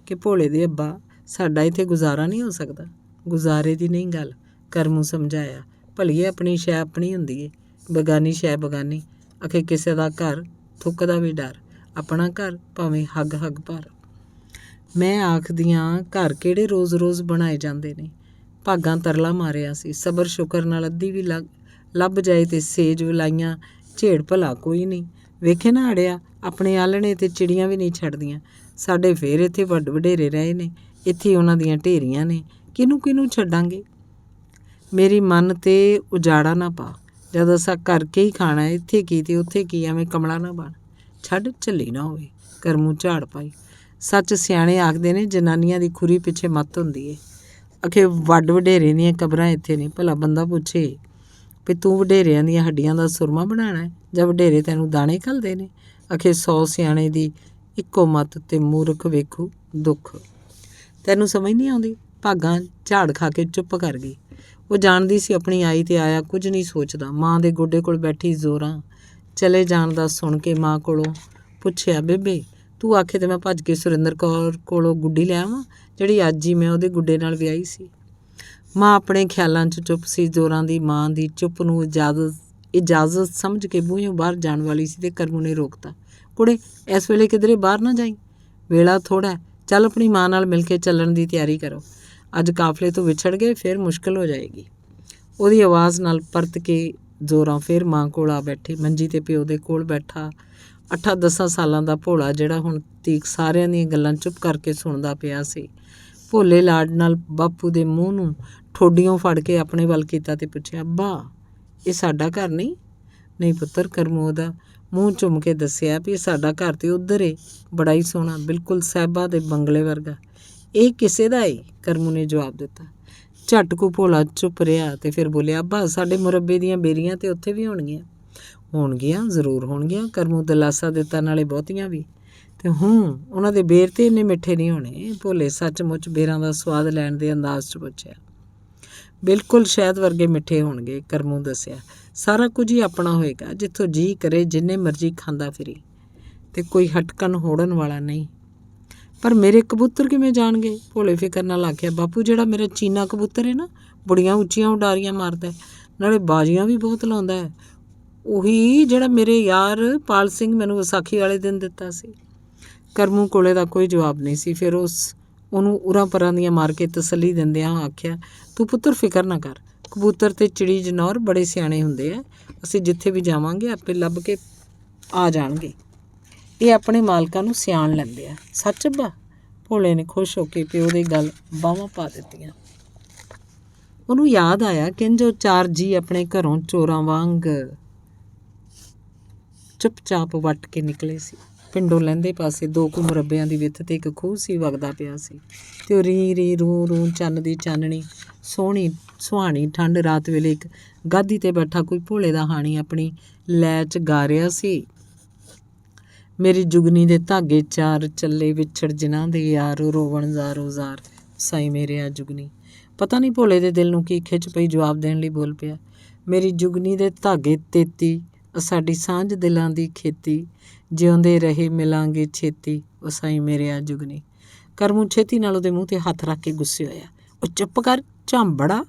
ਕਿ ਭੋਲੇ ਦੇ ਅੱਬਾ, ਸਾਡਾ ਇੱਥੇ ਗੁਜ਼ਾਰਾ ਨਹੀਂ ਹੋ ਸਕਦਾ। ਗੁਜ਼ਾਰੇ ਦੀ ਨਹੀਂ ਗੱਲ, ਕਰਮੂ ਸਮਝਾਇਆ। ਭਲੀਏ ਆਪਣੀ ਸ਼ੈ ਆਪਣੀ ਹੁੰਦੀ ਏ, ਬੇਗਾਨੀ ਸ਼ੈ ਬੇਗਾਨੀ। ਆਖੇ ਕਿਸੇ ਦਾ ਘਰ ਥੁੱਕਦਾ ਵੀ ਡਰ, ਆਪਣਾ ਘਰ ਭਾਵੇਂ ਹੱਗ ਹੱਗ ਭਰ। ਮੈਂ ਆਖਦੀਆਂ ਘਰ ਕਿਹੜੇ ਰੋਜ਼ ਰੋਜ਼ ਬਣਾਏ ਜਾਂਦੇ ਨੇ। ਭਾਗਾਂ ਤਰਲਾ ਮਾਰਿਆ ਸੀ। ਸਬਰ ਸ਼ੁਕਰ ਨਾਲ ਅੱਧੀ ਵੀ ਲੱਭ ਜਾਏ ਤੇ ਸੇਜ ਵਲਾਈਆਂ ਝੇੜ ਭਲਾ ਕੋਈ ਨਹੀਂ। ਵੇਖੇ ਨਾ ਅੜਿਆ, ਆਪਣੇ ਆਲਣੇ ਤੇ ਚਿੜੀਆਂ ਵੀ ਨਹੀਂ ਛੱਡਦੀਆਂ। ਸਾਡੇ ਫੇਰ ਇੱਥੇ ਵੱਡ ਵਡੇਰੇ ਰਹੇ ਨੇ, ਇੱਥੇ ਉਹਨਾਂ ਦੀਆਂ ਢੇਰੀਆਂ ਨੇ, ਕਿਹਨੂੰ ਛੱਡਾਂਗੇ। ਮੇਰੀ ਮਨ ਤੇ ਉਜਾੜਾ ਨਾ ਪਾ। ਜਦ ਅਸਾਂ ਕਰਕੇ ਹੀ ਖਾਣਾ, ਇੱਥੇ ਕੀ ਤੇ ਉੱਥੇ ਕੀ, ਐਵੇਂ ਕਮਲਾ ਨਾ ਬਣ। ਛੱਡ, ਝੱਲੀ ਨਾ ਹੋਵੇ। ਕਰਮੂ ਝਾੜ ਪਾਈ। ਸੱਚ ਸਿਆਣੇ ਆਖਦੇ ਨੇ, ਜਨਾਨੀਆਂ ਦੀ ਖੁਰੀ ਪਿੱਛੇ ਮੱਤ ਹੁੰਦੀ ਏ। ਅਖੇ ਵੱਡ ਵਡੇਰੇ ਦੀਆਂ ਕਬਰਾਂ ਇੱਥੇ ਨੇ। ਭਲਾ ਬੰਦਾ ਪੁੱਛੇ ਵੀ ਤੂੰ ਵਡੇਰਿਆਂ ਦੀਆਂ ਹੱਡੀਆਂ ਦਾ ਸੁਰਮਾ ਬਣਾਉਣਾ ਜਾਂ ਵਡੇਰੇ ਤੈਨੂੰ ਦਾਣੇ ਘੱਲਦੇ ਨੇ। ਅਖੇ 100 ਸਿਆਣੇ ਦੀ ਇੱਕੋ ਮੱਤ ਤੇ ਮੂਰਖ ਵੇਖੂ ਦੁੱਖ। ਤੈਨੂੰ ਸਮਝ ਨਹੀਂ ਆਉਂਦੀ। ਭਾਗਾਂ ਝਾੜ ਖਾ ਕੇ ਚੁੱਪ ਕਰ ਗਈ। ਉਹ ਜਾਣਦੀ ਸੀ ਆਪਣੀ ਆਈ ਤੇ ਆਇਆ ਕੁਝ ਨਹੀਂ ਸੋਚਦਾ। ਮਾਂ ਦੇ ਗੋਡੇ ਕੋਲ ਬੈਠੀ ਜ਼ੋਰਾਂ ਚਲੇ ਜਾਣ ਦਾ ਸੁਣ ਕੇ ਮਾਂ ਕੋਲੋਂ ਪੁੱਛਿਆ, ਬੇਬੇ ਤੂੰ ਆਖੇ ਤੇ ਮੈਂ ਭੱਜ ਕੇ ਸੁਰਿੰਦਰ ਕੌਰ ਕੋਲੋਂ ਗੁੱਡੀ ਲੈ ਆਵਾਂ, ਜਿਹੜੀ ਅੱਜ ਹੀ ਮੈਂ ਉਹਦੇ ਗੁੱਡੇ ਨਾਲ ਵਿਆਹੀ ਸੀ। ਮਾਂ ਆਪਣੇ ਖਿਆਲਾਂ 'ਚ ਚੁੱਪ ਸੀ। ਜ਼ੋਰਾਂ ਦੀ ਮਾਂ ਦੀ ਚੁੱਪ ਨੂੰ ਇਜਾਜ਼ਤ ਸਮਝ ਕੇ ਬੂਹਿਓਂ ਬਾਹਰ ਜਾਣ ਵਾਲੀ ਸੀ ਤੇ ਕਰਮੂ ਨੇ ਰੋਕਤਾ, ਕੁੜੇ ਇਸ ਵੇਲੇ ਕਿਧਰੇ ਬਾਹਰ ਨਾ ਜਾਈਂ, ਵੇਲਾ ਥੋੜ੍ਹਾ, ਚੱਲ ਆਪਣੀ ਮਾਂ ਨਾਲ ਮਿਲ ਕੇ ਚੱਲਣ ਦੀ ਤਿਆਰੀ ਕਰੋ। ਅੱਜ ਕਾਫਲੇ ਤੋਂ ਵਿਛੜ ਗਏ ਫਿਰ ਮੁਸ਼ਕਿਲ ਹੋ ਜਾਏਗੀ। ਉਹਦੀ ਆਵਾਜ਼ ਨਾਲ ਪਰਤ ਕੇ ਜ਼ੋਰਾਂ ਫਿਰ ਮਾਂ ਕੋਲ ਆ ਬੈਠੇ। ਮੰਜੀ ਤੇ ਪਿਓ ਦੇ ਕੋਲ ਬੈਠਾ 8-10 ਸਾਲਾਂ ਦਾ ਭੋਲਾ, ਜਿਹੜਾ ਹੁਣ ਤੀਕ ਸਾਰਿਆਂ ਦੀਆਂ ਗੱਲਾਂ ਚੁੱਪ ਕਰਕੇ ਸੁਣਦਾ ਪਿਆ ਸੀ, ਭੋਲੇ ਲਾਡ ਨਾਲ ਬਾਪੂ ਦੇ ਮੂੰਹ ਨੂੰ ਠੋਡੀਓਂ ਫੜ ਕੇ ਆਪਣੇ ਵੱਲ ਕੀਤਾ ਤੇ ਪੁੱਛਿਆ, ਅੱਬਾ ਇਹ ਸਾਡਾ ਘਰ ਨਹੀਂ? ਨਹੀਂ ਪੁੱਤਰ, ਕਰਮੂ ਉਹਦਾ ਮੂੰਹ ਚੁੰਮ ਕੇ ਦੱਸਿਆ ਵੀ ਇਹ ਸਾਡਾ ਘਰ ਤੇ ਉੱਧਰ ਏ, ਬੜਾ ਹੀ ਸੋਹਣਾ, ਬਿਲਕੁਲ ਸਾਹਿਬਾ ਦੇ ਬੰਗਲੇ ਵਰਗਾ। ਇਹ ਕਿਸੇ ਦਾ ਏ? ਕਰਮੂ ਨੇ ਜਵਾਬ ਦਿੱਤਾ। ਝੱਟ ਕੁ ਭੋਲਾ ਚੁੱਪ ਰਿਹਾ ਤੇ ਫਿਰ ਬੋਲਿਆ, ਅੱਬਾ ਸਾਡੇ ਮੁਰੱਬੇ ਦੀਆਂ ਬੇਰੀਆਂ ਤੇ ਉੱਥੇ ਵੀ ਹੋਣਗੀਆਂ ਜ਼ਰੂਰ ਹੋਣਗੀਆਂ। ਕਰਮੂ ਦਿਲਾਸਾ ਦਿੱਤਾ, ਨਾਲੇ ਬਹੁਤੀਆਂ ਵੀ। ਤੇ ਉਹਨਾਂ ਦੇ ਬੇਰ ਤੇ ਇੰਨੇ ਮਿੱਠੇ ਨਹੀਂ ਹੋਣੇ। ਭੋਲੇ ਸੱਚਮੁੱਚ ਬੇਰਾਂ ਦਾ ਸਵਾਦ ਲੈਣ ਦੇ ਅੰਦਾਜ਼ 'ਚ ਪੁੱਛਿਆ। ਬਿਲਕੁਲ ਸ਼ਹਿਦ ਵਰਗੇ ਮਿੱਠੇ ਹੋਣਗੇ, ਕਰਮੂ ਦੱਸਿਆ। ਸਾਰਾ ਕੁਝ ਹੀ ਆਪਣਾ ਹੋਏਗਾ, ਜਿੱਥੋਂ ਜੀਅ ਕਰੇ ਜਿੰਨੇ ਮਰਜ਼ੀ ਖਾਂਦਾ ਫਿਰੇ, ਤੇ ਕੋਈ ਹਟਕਣ ਹੋੜਨ ਵਾਲਾ ਨਹੀਂ। ਪਰ ਮੇਰੇ ਕਬੂਤਰ ਕਿਵੇਂ ਜਾਣਗੇ? ਭੋਲੇ ਫਿਕਰ ਨਾਲ ਆਖਿਆ, ਬਾਪੂ ਜਿਹੜਾ ਮੇਰਾ ਚੀਨਾ ਕਬੂਤਰ ਹੈ ਨਾ, ਬੜੀਆਂ ਉੱਚੀਆਂ ਉਡਾਰੀਆਂ ਮਾਰਦਾ, ਨਾਲੇ ਬਾਜ਼ੀਆਂ ਵੀ ਬਹੁਤ ਲਾਉਂਦਾ ਹੈ। ਉਹੀ ਜਿਹੜਾ ਮੇਰੇ ਯਾਰ ਪਾਲ ਸਿੰਘ ਮੈਨੂੰ ਵਿਸਾਖੀ ਵਾਲੇ ਦਿਨ ਦਿੱਤਾ ਸੀ। ਕਰਮੂ ਕੋਲੇ ਦਾ ਕੋਈ ਜਵਾਬ ਨਹੀਂ ਸੀ। ਫਿਰ ਉਹਨੂੰ ਉਰਾਂ ਪਰਾਂ ਦੀਆਂ ਮਾਰ ਕੇ ਤਸੱਲੀ ਦਿੰਦਿਆਂ ਆਖਿਆ, ਤੂੰ ਪੁੱਤਰ ਫਿਕਰ ਨਾ ਕਰ, ਕਬੂਤਰ ਤੇ ਚਿੜੀ ਜਨੌਰ ਬੜੇ ਸਿਆਣੇ ਹੁੰਦੇ ਆ, ਅਸੀਂ ਜਿੱਥੇ ਵੀ ਜਾਵਾਂਗੇ ਆਪੇ ਲੱਭ ਕੇ ਆ ਜਾਣਗੇ। ਇਹ ਆਪਣੇ ਮਾਲਕਾਂ ਨੂੰ ਸਿਆਣ ਲੈਂਦੇ ਆ। ਸੱਚ ਅੱਬਾ? ਭੋਲੇ ਨੇ ਖੁਸ਼ ਹੋ ਕੇ ਪਿਓ ਦੀ ਗੱਲ ਬਾਹਾਂ ਪਾ ਦਿੱਤੀਆਂ। ਉਹਨੂੰ ਯਾਦ ਆਇਆ ਕਿੰਜ ਉਹ 4 ਜੀ ਆਪਣੇ ਘਰੋਂ ਚੋਰਾਂ ਵਾਂਗ ਚੁੱਪਚਾਪ ਵੱਟ ਕੇ ਨਿਕਲੇ ਸੀ। ਪਿੰਡੋਂ ਲਹਿੰਦੇ ਪਾਸੇ 2 ਕੁ ਮੁਰੱਬਿਆਂ ਦੀ ਵਿੱਥ 'ਤੇ ਇੱਕ ਖੂਹ ਸੀ ਵਗਦਾ ਪਿਆ ਸੀ ਅਤੇ ਉਹ ਰੀ ਰੀ ਰੂ ਰੂ ਚੰਨ ਦੀ ਚਾਨਣੀ ਸੋਹਣੀ ਸੁਹਾਣੀ ਠੰਡ ਰਾਤ ਵੇਲੇ ਇੱਕ ਗਾਦੀ 'ਤੇ ਬੈਠਾ ਕੋਈ ਭੋਲੇ ਦਾ ਹਾਣੀ ਆਪਣੀ ਲੈ 'ਚ ਗਾ ਰਿਹਾ ਸੀ। ਮੇਰੀ ਜੁਗਨੀ ਦੇ ਧਾਗੇ 4 ਚੱਲੇ ਵਿਛੜ ਜਿਨ੍ਹਾਂ ਦੇ ਯਾਰ ਰੋਵਣ ਜ਼ਾਰੋ ਜ਼ਾਰ ਸਾਈ ਮੇਰੇ ਆ ਜੁਗਨੀ। ਪਤਾ ਨਹੀਂ ਭੋਲੇ ਦੇ ਦਿਲ ਨੂੰ ਕੀ ਖਿੱਚ ਪਈ ਜਵਾਬ ਦੇਣ ਲਈ ਬੋਲ ਪਿਆ, ਮੇਰੀ ਜੁਗਨੀ ਦੇ ਧਾਗੇ 33 ਸਾਡੀ ਸਾਂਝ ਦਿਲਾਂ ਦੀ ਖੇਤੀ ਜਿਉਂਦੇ ਰਹੇ ਮਿਲਾਂਗੇ ਛੇਤੀ ਉਹ ਸਾਈ ਮੇਰੇ ਆ ਜੁਗਨੀ। ਕਰਮੂ ਛੇਤੀ ਨਾਲ ਉਹਦੇ ਮੂੰਹ 'ਤੇ ਹੱਥ ਰੱਖ ਕੇ ਗੁੱਸੇ ਹੋਇਆ। ਉਹ ਚੁੱਪ ਕਰ ਝਾਂਬੜਾ,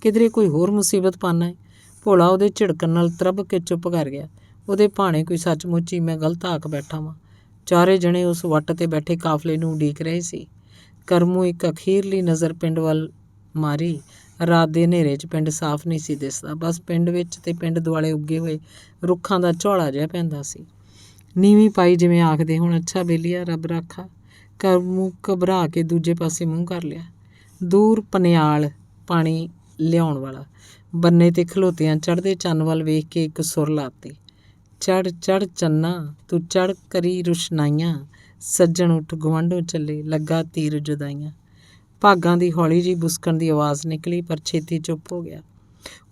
ਕਿਧਰੇ ਕੋਈ ਹੋਰ ਮੁਸੀਬਤ ਪਾਣਾ ਹੈ। ਭੋਲਾ ਉਹਦੇ ਝਿੜਕਣ ਨਾਲ ਤਰਬ ਕੇ ਚੁੱਪ ਕਰ ਗਿਆ। ਉਹਦੇ ਭਾਣੇ ਕੋਈ ਸੱਚਮੁੱਚ ਹੀ ਮੈਂ ਗਲਤ ਆਖ ਬੈਠਾ ਵਾਂ। 4 ਜਣੇ ਉਸ ਵੱਟ 'ਤੇ ਬੈਠੇ ਕਾਫਲੇ ਨੂੰ ਉਡੀਕ ਰਹੇ ਸੀ। ਕਰਮੂ ਇੱਕ ਅਖੀਰਲੀ ਨਜ਼ਰ ਪਿੰਡ ਵੱਲ ਮਾਰੀ। ਰਾਤ ਦੇ ਹਨੇਰੇ 'ਚ ਪਿੰਡ ਸਾਫ਼ ਨਹੀਂ ਸੀ ਦਿਸਦਾ। ਬਸ ਪਿੰਡ ਵਿੱਚ ਤੇ ਪਿੰਡ ਦੁਆਲੇ ਉੱਗੇ ਹੋਏ ਰੁੱਖਾਂ ਦਾ ਝੋਲਾ ਜਿਹਾ ਪੈਂਦਾ ਸੀ। ਨੀਵੀਂ ਪਾਈ ਜਿਵੇਂ ਆਖਦੇ ਹੁਣ, ਅੱਛਾ ਬੇਲੀਆ ਰੱਬ ਰਾਖਾ। ਕਰਮੂ ਘਬਰਾ ਕੇ ਦੂਜੇ ਪਾਸੇ ਮੂੰਹ ਕਰ ਲਿਆ। ਦੂਰ ਪਨਿਆਲ ਪਾਣੀ ਲਿਆਉਣ ਵਾਲਾ ਬੰਨੇ 'ਤੇ ਖਲੋਤਿਆਂ ਚੜ੍ਹਦੇ ਚੰਨ ਵੱਲ ਵੇਖ ਕੇ ਇੱਕ ਸੁਰ ਲਾਤੀ, ਚੜ੍ਹ ਚੜ੍ਹ ਚੰਨਾ ਤੂੰ ਚੜ੍ਹ ਕਰੀ ਰੁਸ਼ਨਾਈਆਂ, ਸੱਜਣ ਉੱਠ ਗੁਆਂਢੋਂ ਚੱਲੇ ਲੱਗਾ ਤੀਰ ਜੁਦਾਈਆਂ। ਭਾਗਾਂ ਦੀ ਹੌਲੀ ਜਿਹੀ ਬੁਸਕਣ ਦੀ ਆਵਾਜ਼ ਨਿਕਲੀ ਪਰ ਛੇਤੀ ਚੁੱਪ ਹੋ ਗਿਆ।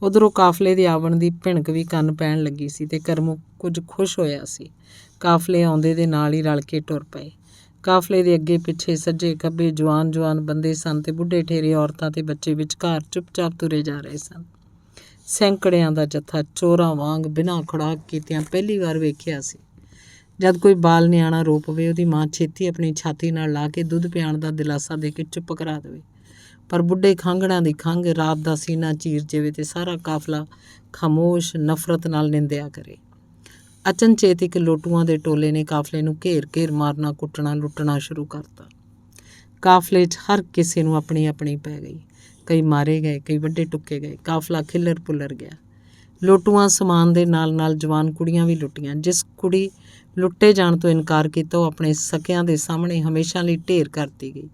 ਉੱਧਰੋਂ ਕਾਫਲੇ ਦੇ ਆਵਣ ਦੀ ਭਿਣਕ ਵੀ ਕੰਨ ਪੈਣ ਲੱਗੀ ਸੀ ਅਤੇ ਕਰਮੂ ਕੁਝ ਖੁਸ਼ ਹੋਇਆ ਸੀ। ਕਾਫਲੇ ਆਉਂਦੇ ਦੇ ਨਾਲ ਹੀ ਰਲ ਕੇ ਟੁਰ ਪਏ। ਕਾਫਲੇ ਦੇ ਅੱਗੇ ਪਿੱਛੇ ਸੱਜੇ ਖੱਬੇ ਜਵਾਨ ਬੰਦੇ ਸਨ ਅਤੇ ਬੁੱਢੇ ਠੇਰੇ ਔਰਤਾਂ ਤੇ ਬੱਚੇ ਵਿਚਕਾਰ ਚੁੱਪਚਾਪ ਤੁਰੇ ਜਾ ਰਹੇ ਸਨ। ਸੈਂਕੜਿਆਂ ਦਾ ਜੱਥਾ ਚੋਰਾਂ ਵਾਂਗ ਬਿਨਾਂ ਖੁਰਾਕ ਕੀਤਿਆਂ ਪਹਿਲੀ ਵਾਰ ਵੇਖਿਆ ਸੀ। ਜਦ ਕੋਈ ਬਾਲ ਨਿਆਣਾ ਰੋ ਪਵੇ ਉਹਦੀ ਮਾਂ ਛੇਤੀ ਆਪਣੀ ਛਾਤੀ ਨਾਲ ਲਾ ਕੇ ਦੁੱਧ ਪਿਆਉਣ ਦਾ ਦਿਲਾਸਾ ਦੇ ਕੇ ਚੁੱਪ ਕਰਾ ਦੇਵੇ, ਪਰ ਬੁੱਢੇ ਖਾਂਗੜਾਂ ਦੀ ਖੰਘ ਰਾਤ ਦਾ ਸੀਨਾ ਚੀਰ ਜਾਵੇ ਅਤੇ ਸਾਰਾ ਕਾਫਲਾ ਖਾਮੋਸ਼ ਨਫ਼ਰਤ ਨਾਲ ਨਿੰਦਿਆ ਕਰੇ। ਅਚਨਚੇਤ ਇੱਕ ਲੋਟੂਆਂ ਦੇ ਟੋਲੇ ਨੇ ਕਾਫਲੇ ਨੂੰ ਘੇਰ ਮਾਰਨਾ ਕੁੱਟਣਾ ਲੁੱਟਣਾ ਸ਼ੁਰੂ ਕਰਤਾ। ਕਾਫਲੇ 'ਚ ਹਰ ਕਿਸੇ ਨੂੰ ਆਪਣੀ ਆਪਣੀ ਪੈ ਗਈ। ਕਈ ਮਾਰੇ ਗਏ, ਕਈ ਵੱਡੇ ਟੁੱਕੇ ਗਏ। ਕਾਫਲਾ ਖਿੱਲਰ ਪੁੱਲਰ ਗਿਆ। ਲੋਟੂਆਂ ਸਮਾਨ ਦੇ ਨਾਲ ਨਾਲ ਜਵਾਨ ਕੁੜੀਆਂ ਵੀ ਲੁੱਟੀਆਂ। ਜਿਸ ਕੁੜੀ ਲੁੱਟੇ ਜਾਣ ਤੋਂ ਇਨਕਾਰ ਕੀਤਾ ਉਹ ਆਪਣੇ ਸਕਿਆਂ ਦੇ ਸਾਹਮਣੇ ਹਮੇਸ਼ਾ ਲਈ ਢੇਰ ਕਰਤੀ ਗਈ।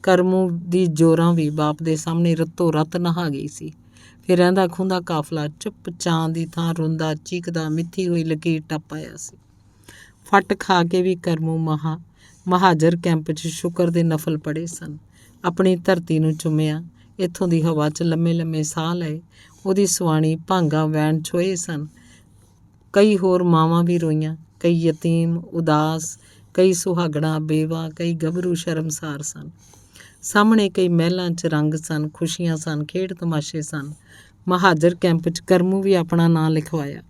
ਕਰਮੂ ਦੀ ਜੋਰਾਂ ਵੀ ਬਾਪ ਦੇ ਸਾਹਮਣੇ ਰੱਤੋ ਰੱਤ ਨਹਾ ਗਈ ਸੀ। ਫਿਰ ਰਹਿੰਦਾ ਖੂੰਦਾ ਕਾਫਲਾ ਚੁੱਪ ਚਾਂ ਦੀ ਥਾਂ ਰੋਂਦਾ ਚੀਕਦਾ ਮਿੱਥੀ ਹੋਈ ਲਕੀਰ ਟੱਪ ਆਇਆ ਸੀ। ਫੱਟ ਖਾ ਕੇ ਵੀ ਕਰਮੂ ਮਹਾਜਰ ਕੈਂਪ 'ਚ ਸ਼ੁਕਰ ਦੇ ਨਫਲ ਪੜੇ ਸਨ। ਆਪਣੀ ਧਰਤੀ ਨੂੰ ਚੁੰਮਿਆ, ਇੱਥੋਂ ਦੀ ਹਵਾ 'ਚ ਲੰਮੇ ਲੰਮੇ ਸਾਹ ਲਏ। ਉਹਦੀ ਸੁਆਣੀ ਭਾਂਗਾ ਵੈਣ ਛੋਏ ਸਨ। ਕਈ ਹੋਰ ਮਾਵਾਂ ਵੀ ਰੋਈਆਂ, ਕਈ ਯਤੀਮ ਉਦਾਸ, ਕਈ ਸੁਹਾਗਣਾ ਬੇਵਾ, ਕਈ ਗੱਭਰੂ ਸ਼ਰਮਸਾਰ ਸਨ। ਸਾਹਮਣੇ ਕਈ ਮਹਿਲਾਂ 'ਚ ਰੰਗ ਸਨ, ਖੁਸ਼ੀਆਂ ਸਨ, ਖੇਡ ਤਮਾਸ਼ੇ ਸਨ। ਮਹਾਜਰ ਕੈਂਪ 'ਚ ਕਰਮੂ ਵੀ ਆਪਣਾ ਨਾਂ ਲਿਖਵਾਇਆ।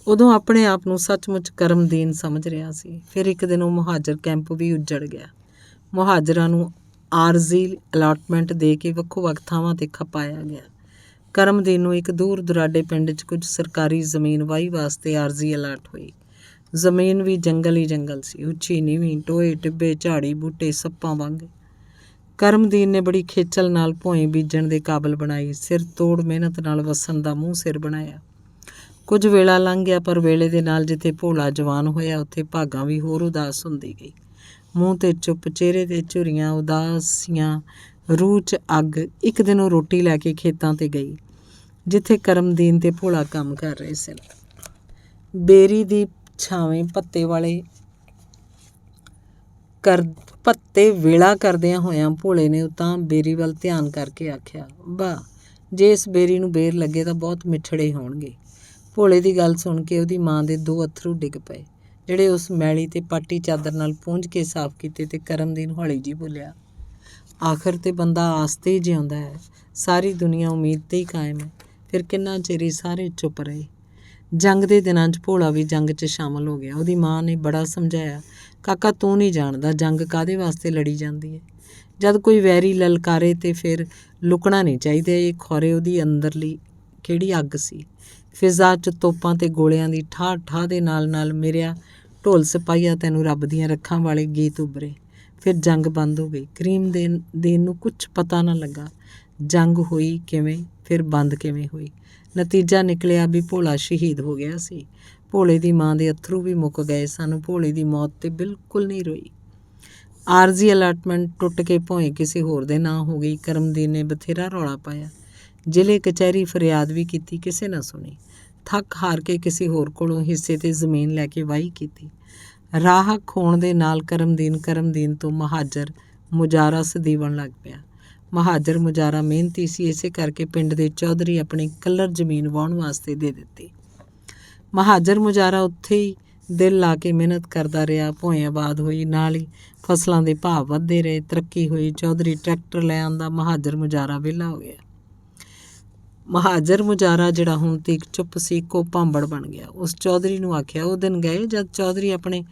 ਉਦੋਂ ਆਪਣੇ ਆਪ ਨੂੰ ਸੱਚਮੁੱਚ ਕਰਮਦੀਨ ਸਮਝ ਰਿਹਾ ਸੀ। ਫਿਰ ਇੱਕ ਦਿਨ ਉਹ ਮਹਾਜਰ ਕੈਂਪ ਵੀ ਉੱਜੜ ਗਿਆ। ਮੁਹਾਜਰਾਂ ਨੂੰ ਆਰਜ਼ੀ ਅਲਾਟਮੈਂਟ ਦੇ ਕੇ ਵੱਖੋ ਵੱਖ ਥਾਵਾਂ 'ਤੇ ਖਪਾਇਆ ਗਿਆ। ਕਰਮਦੀਨ ਨੂੰ ਇੱਕ ਦੂਰ ਦੁਰਾਡੇ ਪਿੰਡ 'ਚ ਕੁਝ ਸਰਕਾਰੀ ਜ਼ਮੀਨ ਵਾਹੀ ਵਾਸਤੇ ਆਰਜ਼ੀ ਅਲਾਟ ਹੋਈ। ਜ਼ਮੀਨ ਵੀ ਜੰਗਲ ਹੀ ਜੰਗਲ ਸੀ, ਉੱਚੀ ਨੀਵੀਂ, ਟੋਏ ਟਿੱਬੇ, ਝਾੜੀ ਬੂਟੇ ਸੱਪਾਂ ਵਾਂਗ। ਕਰਮਦੀਨ ਨੇ ਬੜੀ ਖੇਚਲ ਨਾਲ ਭੋਏ ਬੀਜਣ ਦੇ ਕਾਬਲ ਬਣਾਈ, ਸਿਰ ਤੋੜ ਮਿਹਨਤ ਨਾਲ ਵਸਣ ਦਾ ਮੂੰਹ ਸਿਰ ਬਣਾਇਆ। ਕੁਝ ਵੇਲਾ ਲੰਘ ਗਿਆ, ਪਰ ਵੇਲੇ ਦੇ ਨਾਲ ਜਿੱਥੇ ਭੋਲਾ ਜਵਾਨ ਹੋਇਆ ਉੱਥੇ ਭਾਗਾਂ ਵੀ ਹੋਰ ਉਦਾਸ ਹੁੰਦੀ ਗਈ। ਮੂੰਹ 'ਤੇ ਚੁੱਪ, ਚਿਹਰੇ 'ਤੇ ਝੁਰੀਆਂ ਉਦਾਸੀਆਂ, ਰੂਹ 'ਚ ਅੱਗ। ਇੱਕ ਦਿਨ ਉਹ ਰੋਟੀ ਲੈ ਕੇ ਖੇਤਾਂ 'ਤੇ ਗਈ ਜਿੱਥੇ ਕਰਮਦੀਨ ਤੇ ਭੋਲਾ ਕੰਮ ਕਰ ਰਹੇ ਸਨ। ਬੇਰੀ ਦੀ ਛਾਵੇਂ ਪੱਤੇ ਵੇਲਾ ਕਰਦਿਆਂ ਹੋਇਆਂ ਭੋਲੇ ਨੇ ਉਤਾਂ ਬੇਰੀ ਵੱਲ ਧਿਆਨ ਕਰਕੇ ਆਖਿਆ, ਵਾਹ, ਜੇ ਇਸ ਬੇਰੀ ਨੂੰ ਬੇਰ ਲੱਗੇ ਤਾਂ ਬਹੁਤ ਮਿੱਠੜੇ ਹੋਣਗੇ। ਭੋਲੇ ਦੀ ਗੱਲ ਸੁਣ ਕੇ ਉਹਦੀ ਮਾਂ ਦੇ 2 ਅੱਥਰੂ ਡਿੱਗ ਪਏ, ਜਿਹੜੇ ਉਸ ਮੈਲੀ ਤੇ ਪਾਟੀ ਚਾਦਰ ਨਾਲ ਪੂੰਝ ਕੇ ਸਾਫ਼ ਕੀਤੇ। ਤੇ ਕਰਮਦੀਨ ਹੌਲੀ ਜਿਹੀ ਬੋਲਿਆ, ਆਖਰ ਤੇ ਬੰਦਾ ਆਸ 'ਤੇ ਹੀ ਜਿਉਂਦਾ ਹੈ, ਸਾਰੀ ਦੁਨੀਆ ਉਮੀਦ 'ਤੇ ਹੀ ਕਾਇਮ ਹੈ। ਫਿਰ ਕਿੰਨਾ ਚਿਰ ਹੀ ਸਾਰੇ ਚੁੱਪ ਰਹੇ। ਜੰਗ ਦੇ ਦਿਨਾਂ 'ਚ ਭੋਲਾ ਵੀ ਜੰਗ 'ਚ ਸ਼ਾਮਲ ਹੋ ਗਿਆ। ਉਹਦੀ ਮਾਂ ਨੇ ਬੜਾ ਸਮਝਾਇਆ, ਕਾਕਾ ਤੂੰ ਨਹੀਂ ਜਾਣਦਾ ਜੰਗ ਕਾਹਦੇ ਵਾਸਤੇ ਲੜੀ ਜਾਂਦੀ ਹੈ। ਜਦ ਕੋਈ ਵੈਰੀ ਲਲਕਾਰੇ ਤੇ ਫਿਰ ਲੁਕਣਾ ਨਹੀਂ ਚਾਹੀਦਾ। ਇਹ ਖੌਰੇ ਉਹਦੀ ਅੰਦਰਲੀ ਕਿਹੜੀ ਅੱਗ ਸੀ। ਫਿਜ਼ਾ 'ਚ ਤੋਪਾਂ ਤੇ ਗੋਲਿਆਂ ਦੀ ਠਾਹ ਠਾਹ ਦੇ ਨਾਲ ਨਾਲ ਮੇਰਿਆ ਢੋਲ ਸਿਪਾਹੀਆ ਤੈਨੂੰ ਰੱਬ ਦੀਆਂ ਰੱਖਾਂ ਵਾਲੇ ਗੀਤ ਉੱਭਰੇ। ਫਿਰ ਜੰਗ ਬੰਦ ਹੋ ਗਈ। ਕਰੀਮ ਦੇਣ ਨੂੰ ਕੁਝ ਪਤਾ ਨਾ ਲੱਗਾ ਜੰਗ ਹੋਈ ਕਿਵੇਂ, ਫਿਰ ਬੰਦ ਕਿਵੇਂ ਹੋਈ। ਨਤੀਜਾ ਨਿਕਲਿਆ ਵੀ ਭੋਲਾ ਸ਼ਹੀਦ ਹੋ ਗਿਆ ਸੀ। ਭੋਲੇ ਦੀ ਮਾਂ ਦੇ ਅੱਥਰੂ ਵੀ ਮੁੱਕ ਗਏ ਸਨ। ਭੋਲੇ ਦੀ ਮੌਤ 'ਤੇ ਬਿਲਕੁਲ ਨਹੀਂ ਰੋਈ। ਆਰਜ਼ੀ ਅਲਾਟਮੈਂਟ ਟੁੱਟ ਕੇ ਭੋਏ ਕਿਸੇ ਹੋਰ ਦੇ ਨਾਂ ਹੋ ਗਈ। ਕਰਮਦੀਨ ਨੇ ਬਥੇਰਾ ਰੌਲਾ ਪਾਇਆ, ਜ਼ਿਲ੍ਹੇ ਕਚਹਿਰੀ ਫਰਿਆਦ ਵੀ ਕੀਤੀ, ਕਿਸੇ ਨਾ ਸੁਣੀ। ਥੱਕ ਹਾਰ ਕੇ ਕਿਸੇ ਹੋਰ ਕੋਲੋਂ ਹਿੱਸੇ 'ਤੇ ਜ਼ਮੀਨ ਲੈ ਕੇ ਵਾਹੀ ਕੀਤੀ। ਰਾਹ ਖੋਣ ਦੇ ਨਾਲ ਕਰਮਦੀਨ ਤੋਂ ਮਹਾਜਰ ਮੁਜਾਰਾ ਸਦੀਵਣ ਲੱਗ ਪਿਆ। ਮਹਾਜਰ ਮੁਜਾਰਾ ਮਿਹਨਤੀ ਸੀ, ਇਸੇ ਕਰਕੇ ਪਿੰਡ ਦੇ ਚੌਧਰੀ ਆਪਣੀ ਕੱਲਰ ਜ਼ਮੀਨ ਵਾਹੁਣ ਵਾਸਤੇ ਦੇ ਦਿੱਤੀ। ਮਹਾਜਰ ਮੁਜਾਰਾ ਉੱਥੇ ਹੀ ਦਿਲ ਲਾ ਕੇ ਮਿਹਨਤ ਕਰਦਾ ਰਿਹਾ। ਭੋਏ ਆਬਾਦ ਹੋਈ, ਨਾਲ ਹੀ ਫਸਲਾਂ ਦੇ ਭਾਅ ਵੱਧਦੇ ਰਹੇ, ਤਰੱਕੀ ਹੋਈ। ਚੌਧਰੀ ਟਰੈਕਟਰ ਲੈ ਆਂਦਾ, ਮਹਾਜਰ ਮੁਜਾਰਾ ਵਿਹਲਾ ਹੋ ਗਿਆ। ਮਹਾਜਰ ਮੁਜਾਰਾ ਜਿਹੜਾ ਹੁਣ ਤੀਕ ਚੁੱਪ ਸੀ, ਇੱਕੋ ਭਾਂਬੜ ਬਣ ਗਿਆ। ਉਸ ਚੌਧਰੀ ਨੂੰ ਆਖਿਆ, ਉਹ ਦਿਨ ਗਏ ਜਦ ਚੌਧਰੀ ਆਪਣੇ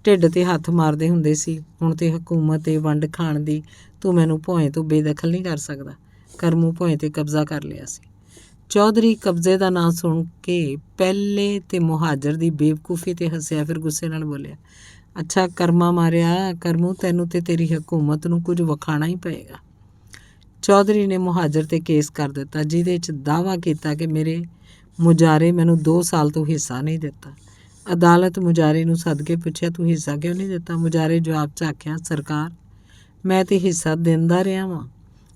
ਢਿੱਡ 'ਤੇ ਹੱਥ ਮਾਰਦੇ ਹੁੰਦੇ ਸੀ। ਹੁਣ ਤੇ ਹਕੂਮਤ ਏ ਵੰਡ ਖਾਣ ਦੀ, ਤੂੰ ਮੈਨੂੰ ਭੋਏ ਤੋਂ ਬੇਦਖਲ ਨਹੀਂ ਕਰ ਸਕਦਾ। ਕਰਮੂ ਭੋਏ 'ਤੇ ਕਬਜ਼ਾ ਕਰ ਲਿਆ ਸੀ। ਚੌਧਰੀ ਕਬਜ਼ੇ ਦਾ ਨਾਂ ਸੁਣ ਕੇ ਪਹਿਲੇ ਤੇ ਮੁਹਾਜਰ ਦੀ ਬੇਵਕੂਫੀ 'ਤੇ ਹੱਸਿਆ, ਫਿਰ ਗੁੱਸੇ ਨਾਲ ਬੋਲਿਆ, ਅੱਛਾ ਕਰਮਾ ਮਾਰਿਆ ਕਰਮੂ, ਤੈਨੂੰ ਤੇ ਤੇਰੀ ਹਕੂਮਤ ਨੂੰ ਕੁਝ ਵਿਖਾਣਾ ਹੀ ਪਏਗਾ। ਚੌਧਰੀ ਨੇ ਮੁਹਾਜਰ 'ਤੇ ਕੇਸ ਕਰ ਦਿੱਤਾ, ਜਿਹਦੇ 'ਚ ਦਾਅਵਾ ਕੀਤਾ ਕਿ ਮੇਰੇ ਮੁਜਾਰੇ ਮੈਨੂੰ 2 ਸਾਲ ਤੋਂ ਹਿੱਸਾ ਨਹੀਂ ਦਿੱਤਾ। ਅਦਾਲਤ ਮੁਜਾਰੇ ਨੂੰ ਸੱਦ ਕੇ ਪੁੱਛਿਆ, ਤੂੰ ਹਿੱਸਾ ਕਿਉਂ ਨਹੀਂ ਦਿੱਤਾ? ਮੁਜਾਰੇ ਜਵਾਬ 'ਚ ਆਖਿਆ, ਸਰਕਾਰ ਮੈਂ ਤੇ ਹਿੱਸਾ ਦਿੰਦਾ ਰਿਹਾ ਵਾਂ।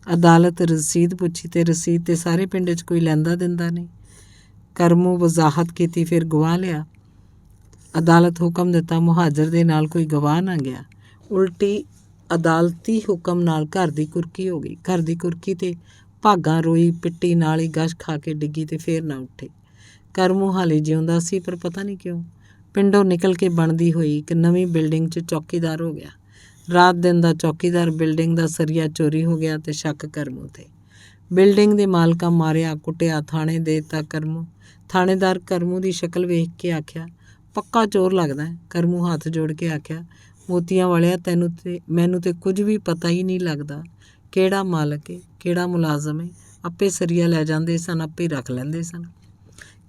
ਅਦਾਲਤ ਰਸੀਦ ਪੁੱਛੀ ਤੇ ਰਸੀਦ ਤੇ ਸਾਰੇ ਪਿੰਡ 'ਚ ਕੋਈ ਲੈਂਦਾ ਦਿੰਦਾ ਨਹੀਂ। ਕਰਮੂ ਵਜ਼ਾਹਤ ਕੀਤੀ, ਫਿਰ ਗਵਾਹ ਲਿਆ। ਅਦਾਲਤ ਹੁਕਮ ਦਿੱਤਾ, ਮੁਹਾਜਰ ਦੇ ਨਾਲ ਕੋਈ ਗਵਾਹ ਨਾ ਗਿਆ। ਉਲਟੀ ਅਦਾਲਤੀ ਹੁਕਮ ਨਾਲ ਘਰ ਦੀ ਕੁਰਕੀ ਹੋ ਗਈ। ਘਰ ਦੀ ਕੁਰਕੀ 'ਤੇ ਭਾਗਾਂ ਰੋਈ, ਪਿੱਟੀ, ਨਾਲ ਹੀ ਗਸ਼ ਖਾ ਕੇ ਡਿੱਗੀ ਤੇ ਫੇਰ ਨਾ ਉੱਠੇ। ਕਰਮੂ ਹਾਲੇ ਜਿਉਂਦਾ ਸੀ, ਪਰ ਪਤਾ ਨਹੀਂ ਕਿਉਂ ਪਿੰਡੋਂ ਨਿਕਲ ਕੇ ਬਣਦੀ ਹੋਈ ਇੱਕ ਨਵੀਂ ਬਿਲਡਿੰਗ 'ਚ ਚੌਕੀਦਾਰ ਹੋ ਗਿਆ। ਰਾਤ ਦਿਨ ਦਾ ਚੌਕੀਦਾਰ। ਬਿਲਡਿੰਗ ਦਾ ਸਰੀਆ ਚੋਰੀ ਹੋ ਗਿਆ ਤੇ ਸ਼ੱਕ ਕਰਮੂ 'ਤੇ। ਬਿਲਡਿੰਗ ਦੇ ਮਾਲਕਾਂ ਮਾਰਿਆ ਕੁੱਟਿਆ, ਥਾਣੇ ਦੇ ਦਿੱਤਾ ਕਰਮੂ। ਥਾਣੇਦਾਰ ਕਰਮੂ ਦੀ ਸ਼ਕਲ ਵੇਖ ਕੇ ਆਖਿਆ, ਪੱਕਾ ਚੋਰ ਲੱਗਦਾ ਹੈ। ਕਰਮੂ ਹੱਥ ਜੋੜ ਕੇ ਆਖਿਆ, ਮੋਤੀਆਂ ਵਾਲਿਆ, ਮੈਨੂੰ ਤੇ ਕੁਝ ਵੀ ਪਤਾ ਹੀ ਨਹੀਂ ਲੱਗਦਾ, ਕਿਹੜਾ ਮਾਲਕ ਏ ਕਿਹੜਾ ਮੁਲਾਜ਼ਮ ਏ। ਆਪੇ ਸਰੀਆ ਲੈ ਜਾਂਦੇ ਸਨ, ਆਪੇ ਰੱਖ ਲੈਂਦੇ ਸਨ।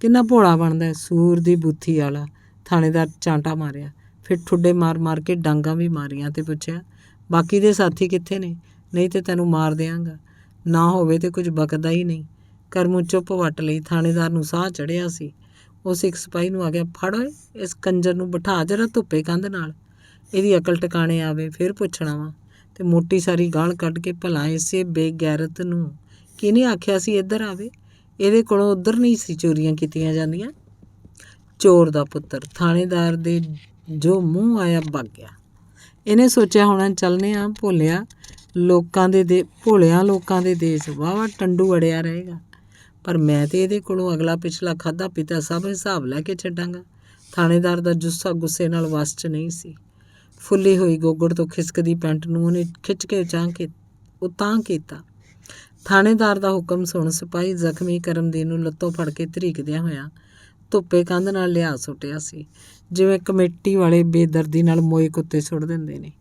ਕਿੰਨਾ ਭੋਲਾ ਬਣਦਾ, ਸੂਰ ਦੀ ਬੁੱਥੀ ਵਾਲਾ। ਥਾਣੇਦਾਰ ਚਾਂਟਾ ਮਾਰਿਆ, ਫਿਰ ਠੁੱਡੇ ਮਾਰ ਕੇ ਡਾਂਗਾਂ ਵੀ ਮਾਰੀਆਂ ਤੇ ਪੁੱਛਿਆ, ਬਾਕੀ ਦੇ ਸਾਥੀ ਕਿੱਥੇ ਨੇ? ਨਹੀਂ ਤੇ ਤੈਨੂੰ ਮਾਰ ਦਿਆਂਗਾ। ਨਾ ਹੋਵੇ ਤੇ ਕੁਝ ਬਕਦਾ ਹੀ ਨਹੀਂ। ਕਰਮੂ ਚੁੱਪ ਵੱਟ ਲਈ। ਥਾਣੇਦਾਰ ਨੂੰ ਸਾਹ ਚੜ੍ਹਿਆ ਸੀ। ਉਸ ਇੱਕ ਸਿਪਾਹੀ ਨੂੰ ਆ ਗਿਆ, ਫੜ ਓਏ ਇਸ ਕੰਜਰ ਨੂੰ, ਬਿਠਾ ਜਰਾ ਧੁੱਪੇ ਕੰਧ ਨਾਲ, ਇਹਦੀ ਅਕਲ ਟਿਕਾਣੇ ਆਵੇ, ਫਿਰ ਪੁੱਛਣਾ ਵਾ। ਤੇ ਮੋਟੀ ਸਾਰੀ ਗਾਲ ਕੱਢ ਕੇ, ਭਲਾ ਇਸੇ ਬੇਗੈਰਤ ਨੂੰ ਕਿਹਨੇ ਆਖਿਆ ਸੀ ਇੱਧਰ ਆਵੇ? ਇਹਦੇ ਕੋਲੋਂ ਉੱਧਰ ਨਹੀਂ ਸੀ ਚੋਰੀਆਂ ਕੀਤੀਆਂ ਜਾਂਦੀਆਂ। ਚੋਰ ਦਾ ਪੁੱਤਰ। ਥਾਣੇਦਾਰ ਦੇ ਜੋ ਮੂੰਹ ਆਇਆ ਵਗ ਗਿਆ। ਇਹਨੇ ਸੋਚਿਆ ਹੋਣਾ, ਚੱਲਨੇ ਆ ਭੋਲਿਆਂ ਲੋਕਾਂ ਦੇ ਦੇਸ਼, ਵਾਹਵਾ ਟੰਡੂ ਅੜਿਆ ਰਹੇਗਾ। ਪਰ ਮੈਂ ਤੇ ਇਹਦੇ ਕੋਲੋਂ ਅਗਲਾ ਪਿਛਲਾ ਖਾਧਾ ਪੀਤਾ ਸਭ ਹਿਸਾਬ ਲੈ ਕੇ ਛੱਡਾਂਗਾ। ਥਾਣੇਦਾਰ ਦਾ ਜੁੱਸਾ ਗੁੱਸੇ ਨਾਲ ਵੱਸ 'ਚ ਨਹੀਂ ਸੀ। ਫੁੱਲੀ ਹੋਈ ਗੋਗੜ ਤੋਂ ਖਿਸਕਦੀ ਪੈਂਟ ਨੂੰ ਉਹਨੇ ਖਿੱਚ ਕੇ ਉਤਾਂਹ ਕੀਤਾ। ਥਾਣੇਦਾਰ ਦਾ ਹੁਕਮ ਸੁਣ ਸਿਪਾਹੀ ਜ਼ਖਮੀ ਕਰਮਦੀਨ ਨੂੰ ਲੱਤੋਂ ਫੜ ਕੇ ਧਰੀਕਦਿਆਂ ਹੋਇਆਂ ਧੁੱਪੇ ਕੰਧ ਨਾਲ ਲਿਆ ਸੁੱਟਿਆ ਸੀ, ਜਿਵੇਂ ਕਮੇਟੀ ਵਾਲੇ ਬੇਦਰਦੀ ਨਾਲ ਮੋਏ ਕੁੱਤੇ ਸੁੱਟ ਦਿੰਦੇ ਨੇ।